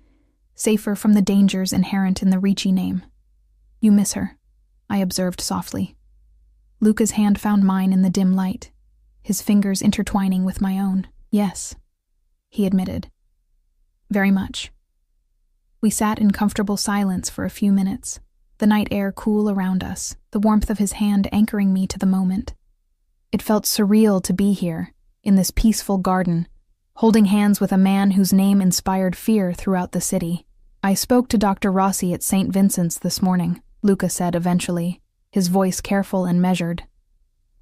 Safer from the dangers inherent in the Ricci name. You miss her, I observed softly. Luca's hand found mine in the dim light, his fingers intertwining with my own. Yes, he admitted. Very much. We sat in comfortable silence for a few minutes, the night air cool around us, the warmth of his hand anchoring me to the moment. It felt surreal to be here, in this peaceful garden, holding hands with a man whose name inspired fear throughout the city. I spoke to Dr. Rossi at St. Vincent's this morning, Luca said eventually, his voice careful and measured.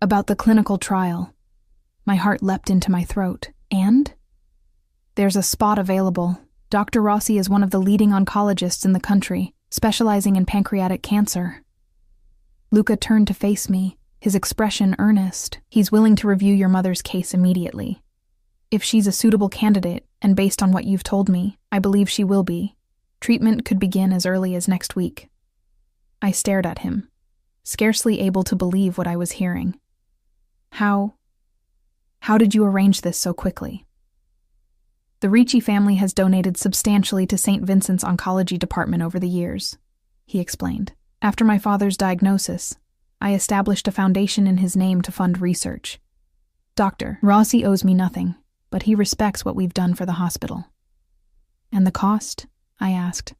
About the clinical trial. My heart leapt into my throat. And? There's a spot available. Dr. Rossi is one of the leading oncologists in the country, specializing in pancreatic cancer. Luca turned to face me, his expression earnest. He's willing to review your mother's case immediately. If she's a suitable candidate, and based on what you've told me, I believe she will be, treatment could begin as early as next week. I stared at him, scarcely able to believe what I was hearing. How did you arrange this so quickly? The Ricci family has donated substantially to St. Vincent's oncology department over the years, he explained. After my father's diagnosis, I established a foundation in his name to fund research. Dr. Rossi owes me nothing, but he respects what we've done for the hospital. And the cost? I asked.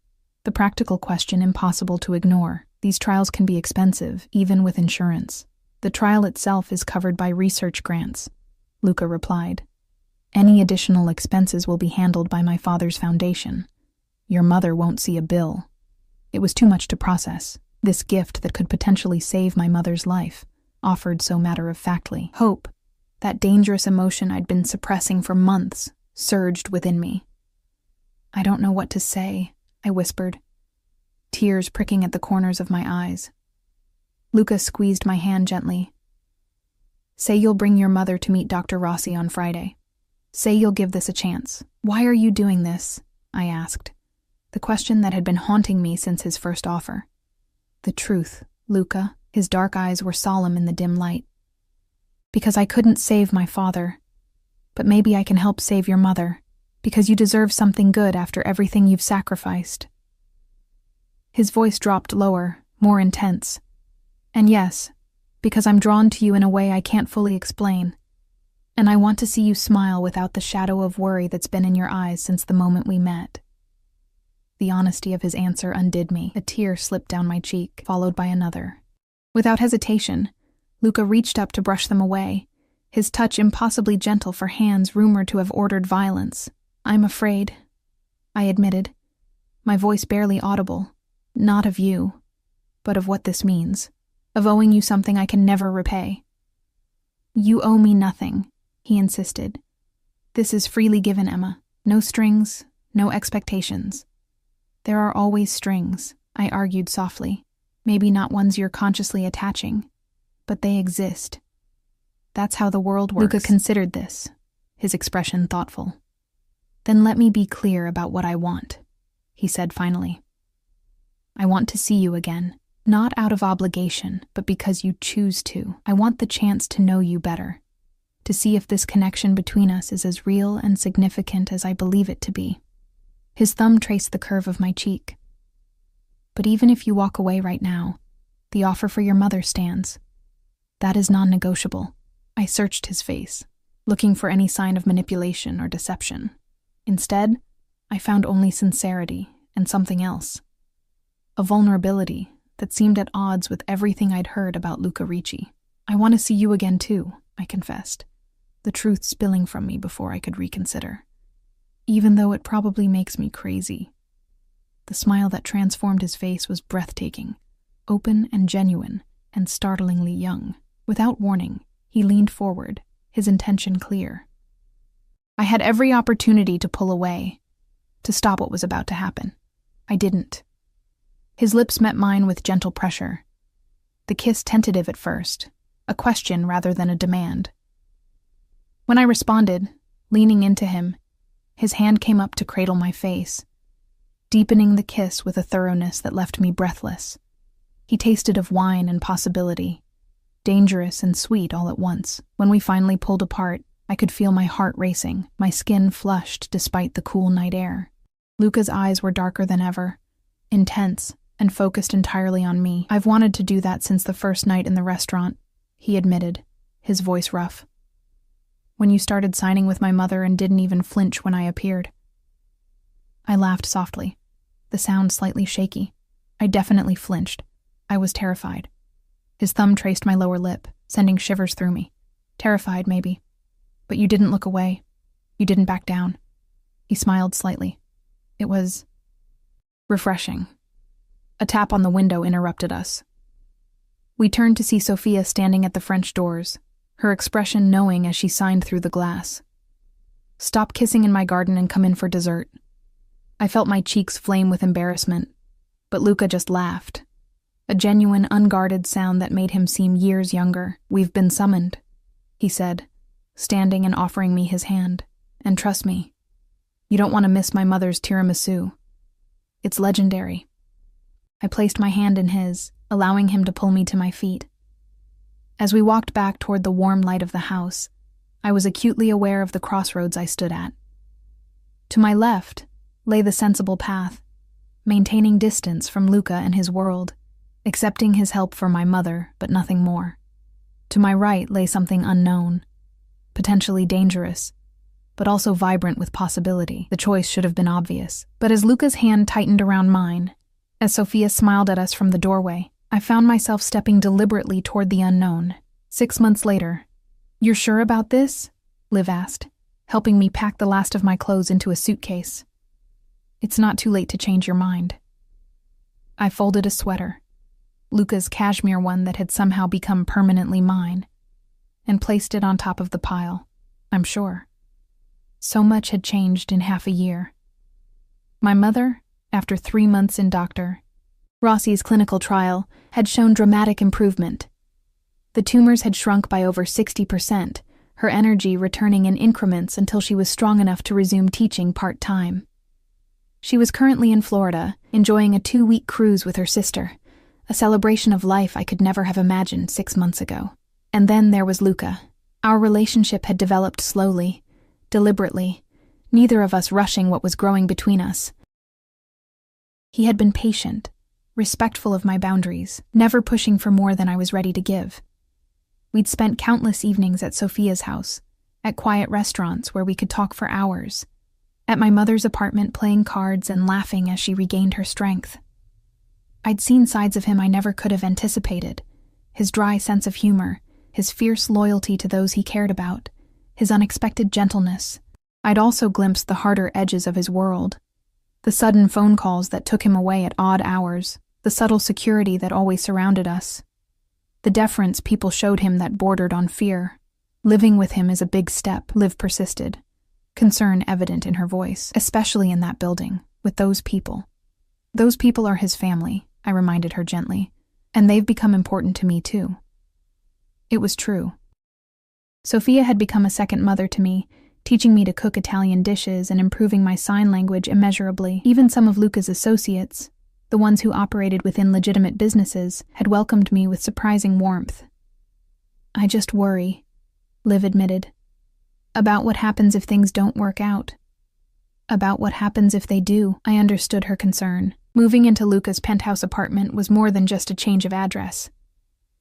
The practical question impossible to ignore. These trials can be expensive, even with insurance. The trial itself is covered by research grants, Luca replied. Any additional expenses will be handled by my father's foundation. Your mother won't see a bill. It was too much to process, this gift that could potentially save my mother's life. offered so matter-of-factly. Hope, that dangerous emotion I'd been suppressing for months, surged within me. "I don't know what to say," I whispered, tears pricking at the corners of my eyes. Luca squeezed my hand gently. "Say you'll bring your mother to meet Dr. Rossi on Friday. Say you'll give this a chance." "Why are you doing this?" I asked, the question that had been haunting me since his first offer. "The truth, Luca." His dark eyes were solemn in the dim light. "Because I couldn't save my father. But maybe I can help save your mother, because you deserve something good after everything you've sacrificed." His voice dropped lower, more intense. "And yes, because I'm drawn to you in a way I can't fully explain. And I want to see you smile without the shadow of worry that's been in your eyes since the moment we met." The honesty of his answer undid me. A tear slipped down my cheek, followed by another. Without hesitation, Luca reached up to brush them away, his touch impossibly gentle for hands rumored to have ordered violence. "I'm afraid," I admitted, my voice barely audible, "not of you, but of what this means, of owing you something I can never repay." "You owe me nothing," he insisted. "This is freely given, Emma. No strings, no expectations." "There are always strings," I argued softly. "Maybe not ones you're consciously attaching, but they exist. That's how the world works." Luca considered this, his expression thoughtful. "Then let me be clear about what I want," he said finally. "I want to see you again, not out of obligation, but because you choose to. I want the chance to know you better, to see if this connection between us is as real and significant as I believe it to be." His thumb traced the curve of my cheek. "But even if you walk away right now, the offer for your mother stands. That is non-negotiable." I searched his face, looking for any sign of manipulation or deception. Instead, I found only sincerity and something else. A vulnerability that seemed at odds with everything I'd heard about Luca Ricci. "I want to see you again too," I confessed, the truth spilling from me before I could reconsider. "Even though it probably makes me crazy." The smile that transformed his face was breathtaking, open and genuine, and startlingly young. Without warning, he leaned forward, his intention clear. I had every opportunity to pull away, to stop what was about to happen. I didn't. His lips met mine with gentle pressure. The kiss tentative at first, a question rather than a demand. When I responded, leaning into him, his hand came up to cradle my face, deepening the kiss with a thoroughness that left me breathless. He tasted of wine and possibility, dangerous and sweet all at once. When we finally pulled apart, I could feel my heart racing, my skin flushed despite the cool night air. Luca's eyes were darker than ever, intense and focused entirely on me. "I've wanted to do that since the first night in the restaurant," he admitted, his voice rough. "When you started signing with my mother and didn't even flinch when I appeared." I laughed softly, the sound slightly shaky. I definitely flinched. I was terrified. His thumb traced my lower lip, sending shivers through me. "Terrified, maybe. But you didn't look away. You didn't back down." He smiled slightly. It was refreshing. A tap on the window interrupted us. We turned to see Sophia standing at the French doors, her expression knowing as she signed through the glass. "Stop kissing in my garden and come in for dessert." I felt my cheeks flame with embarrassment, but Luca just laughed. A genuine, unguarded sound that made him seem years younger. "We've been summoned," he said, standing and offering me his hand. "And trust me, you don't want to miss my mother's tiramisu. It's legendary." I placed my hand in his, allowing him to pull me to my feet. As we walked back toward the warm light of the house, I was acutely aware of the crossroads I stood at. To my left lay the sensible path, maintaining distance from Luca and his world, accepting his help for my mother, but nothing more. To my right lay something unknown, potentially dangerous, but also vibrant with possibility. The choice should have been obvious. But as Luca's hand tightened around mine, as Sophia smiled at us from the doorway, I found myself stepping deliberately toward the unknown. 6 months later. "You're sure about this?" Liv asked, helping me pack the last of my clothes into a suitcase. "It's not too late to change your mind." I folded a sweater. Luca's cashmere one that had somehow become permanently mine, and placed it on top of the pile, I'm sure. So much had changed in half a year. My mother, after 3 months in Dr. Rossi's clinical trial, had shown dramatic improvement. The tumors had shrunk by over 60%, her energy returning in increments until she was strong enough to resume teaching part-time. She was currently in Florida, enjoying a 2-week cruise with her sister, a celebration of life I could never have imagined 6 months ago. And then there was Luca. Our relationship had developed slowly, deliberately, neither of us rushing what was growing between us. He had been patient, respectful of my boundaries, never pushing for more than I was ready to give. We'd spent countless evenings at Sophia's house, at quiet restaurants where we could talk for hours, at my mother's apartment playing cards and laughing as she regained her strength. I'd seen sides of him I never could have anticipated, his dry sense of humor, his fierce loyalty to those he cared about, his unexpected gentleness. I'd also glimpsed the harder edges of his world, the sudden phone calls that took him away at odd hours, the subtle security that always surrounded us, the deference people showed him that bordered on fear. Living with him is a big step, Liv persisted, concern evident in her voice, especially in that building, with those people. Those people are his family, I reminded her gently, and they've become important to me too. It was true. Sophia had become a second mother to me, teaching me to cook Italian dishes and improving my sign language immeasurably. Even some of Luca's associates, the ones who operated within legitimate businesses, had welcomed me with surprising warmth. I just worry, Liv admitted, about what happens if things don't work out. About what happens if they do. I understood her concern. Moving into Luca's penthouse apartment was more than just a change of address.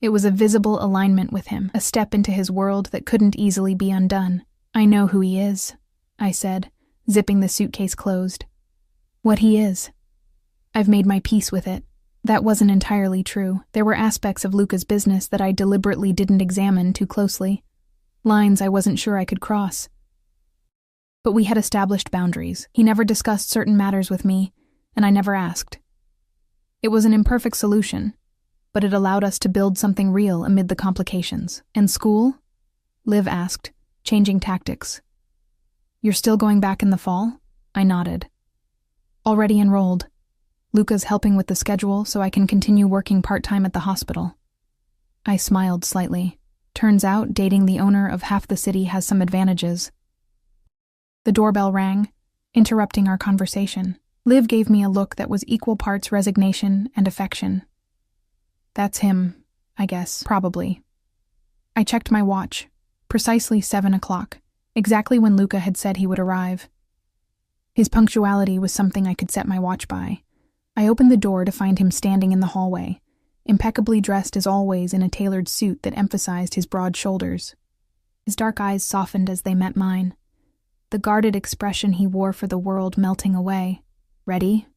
It was a visible alignment with him, a step into his world that couldn't easily be undone. I know who he is, I said, zipping the suitcase closed. What he is. I've made my peace with it. That wasn't entirely true. There were aspects of Luca's business that I deliberately didn't examine too closely. Lines I wasn't sure I could cross. But we had established boundaries. He never discussed certain matters with me, and I never asked. It was an imperfect solution, but it allowed us to build something real amid the complications. And school? Liv asked, changing tactics. You're still going back in the fall? I nodded. Already enrolled. Luca's helping with the schedule so I can continue working part-time at the hospital. I smiled slightly. Turns out dating the owner of half the city has some advantages. The doorbell rang, interrupting our conversation. Liv gave me a look that was equal parts resignation and affection. That's him, I guess, probably. I checked my watch. Precisely 7 o'clock, exactly when Luca had said he would arrive. His punctuality was something I could set my watch by. I opened the door to find him standing in the hallway, impeccably dressed as always in a tailored suit that emphasized his broad shoulders. His dark eyes softened as they met mine, the guarded expression he wore for the world melting away. Ready?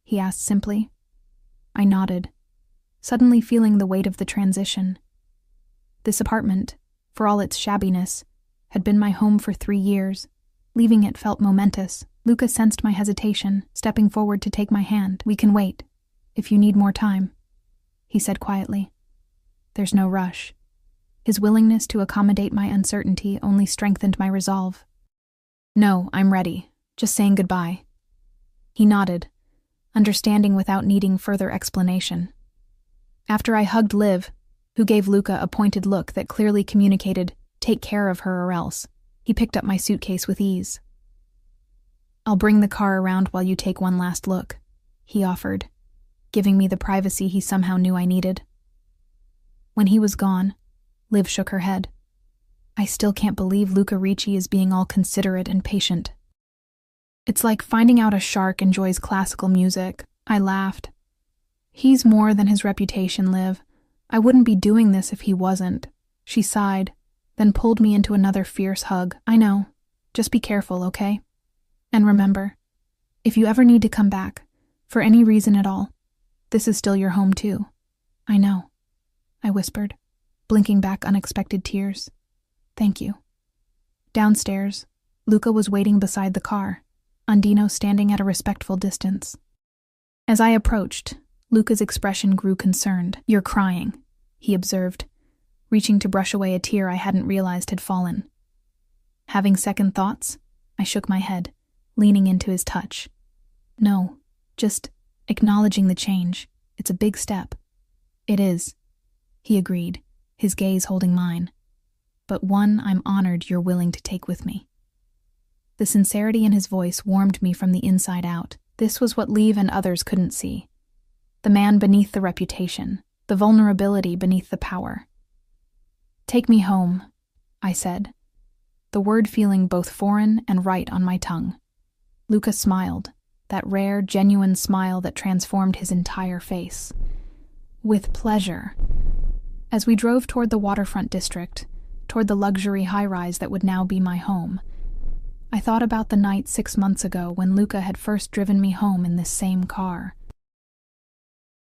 He asked simply. I nodded, suddenly feeling the weight of the transition. This apartment, for all its shabbiness, had been my home for 3 years. Leaving it felt momentous. Luca sensed my hesitation, stepping forward to take my hand. We can wait, if you need more time, he said quietly. There's no rush. His willingness to accommodate my uncertainty only strengthened my resolve. No, I'm ready. Just saying goodbye. He nodded, understanding without needing further explanation. After I hugged Liv, who gave Luca a pointed look that clearly communicated, take care of her or else, he picked up my suitcase with ease. I'll bring the car around while you take one last look, he offered, giving me the privacy he somehow knew I needed. When he was gone, Liv shook her head. I still can't believe Luca Ricci is being all considerate and patient. It's like finding out a shark enjoys classical music. I laughed. He's more than his reputation, Liv. I wouldn't be doing this if he wasn't. She sighed, then pulled me into another fierce hug. I know. Just be careful, okay? And remember, if you ever need to come back, for any reason at all, this is still your home too. I know, I whispered, blinking back unexpected tears. Thank you. Downstairs, Luca was waiting beside the car, Undino standing at a respectful distance. As I approached, Luca's expression grew concerned. "You're crying," he observed, reaching to brush away a tear I hadn't realized had fallen. Having second thoughts, I shook my head, leaning into his touch. "No, just acknowledging the change. It's a big step." "It is," he agreed, his gaze holding mine. "But one I'm honored you're willing to take with me." The sincerity in his voice warmed me from the inside out. This was what Leave and others couldn't see. The man beneath the reputation, the vulnerability beneath the power. "Take me home," I said, the word feeling both foreign and right on my tongue. Luca smiled, that rare, genuine smile that transformed his entire face. "With pleasure." As we drove toward the waterfront district, toward the luxury high-rise that would now be my home, I thought about the night 6 months ago when Luca had first driven me home in this same car.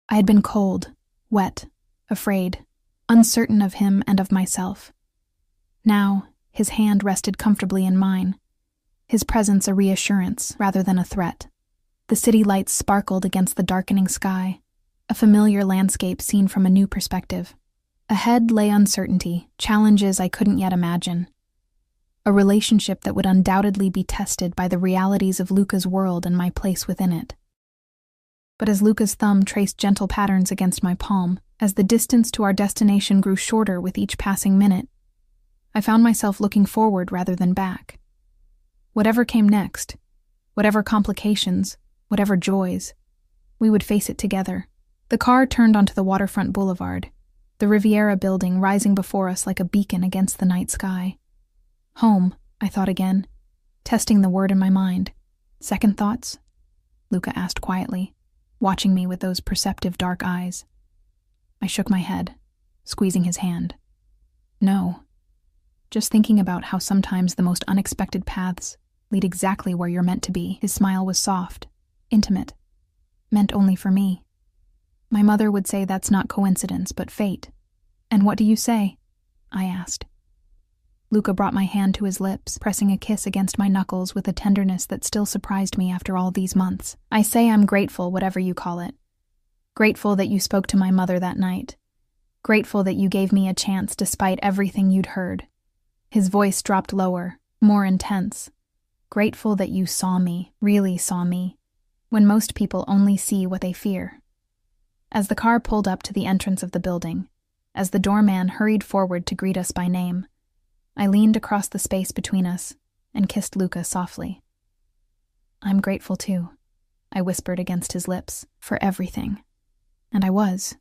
I had been cold, wet, afraid, uncertain of him and of myself. Now, his hand rested comfortably in mine, his presence a reassurance rather than a threat. The city lights sparkled against the darkening sky, a familiar landscape seen from a new perspective. Ahead lay uncertainty, challenges I couldn't yet imagine. A relationship that would undoubtedly be tested by the realities of Luca's world and my place within it. But as Luca's thumb traced gentle patterns against my palm, as the distance to our destination grew shorter with each passing minute, I found myself looking forward rather than back. Whatever came next, whatever complications, whatever joys, we would face it together. The car turned onto the waterfront boulevard, the Riviera building rising before us like a beacon against the night sky. "Home," I thought again, testing the word in my mind. "Second thoughts?" Luca asked quietly, watching me with those perceptive dark eyes. I shook my head, squeezing his hand. "No. Just thinking about how sometimes the most unexpected paths lead exactly where you're meant to be." His smile was soft, intimate, meant only for me. "My mother would say that's not coincidence, but fate." "And what do you say?" I asked. Luca brought my hand to his lips, pressing a kiss against my knuckles with a tenderness that still surprised me after all these months. "I say I'm grateful, whatever you call it. Grateful that you spoke to my mother that night. Grateful that you gave me a chance despite everything you'd heard." His voice dropped lower, more intense. "Grateful that you saw me, really saw me, when most people only see what they fear." As the car pulled up to the entrance of the building, as the doorman hurried forward to greet us by name, I leaned across the space between us and kissed Luca softly. "I'm grateful too," I whispered against his lips, "for everything." And I was.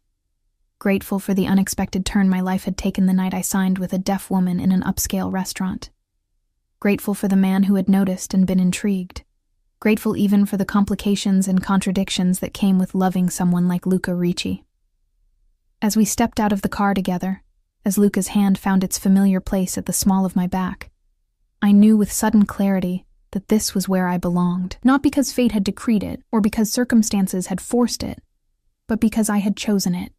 Grateful for the unexpected turn my life had taken the night I signed with a deaf woman in an upscale restaurant. Grateful for the man who had noticed and been intrigued. Grateful even for the complications and contradictions that came with loving someone like Luca Ricci. As we stepped out of the car together, as Luca's hand found its familiar place at the small of my back, I knew with sudden clarity that this was where I belonged, not because fate had decreed it or because circumstances had forced it, but because I had chosen it,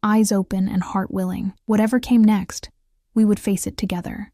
eyes open and heart willing. Whatever came next, we would face it together.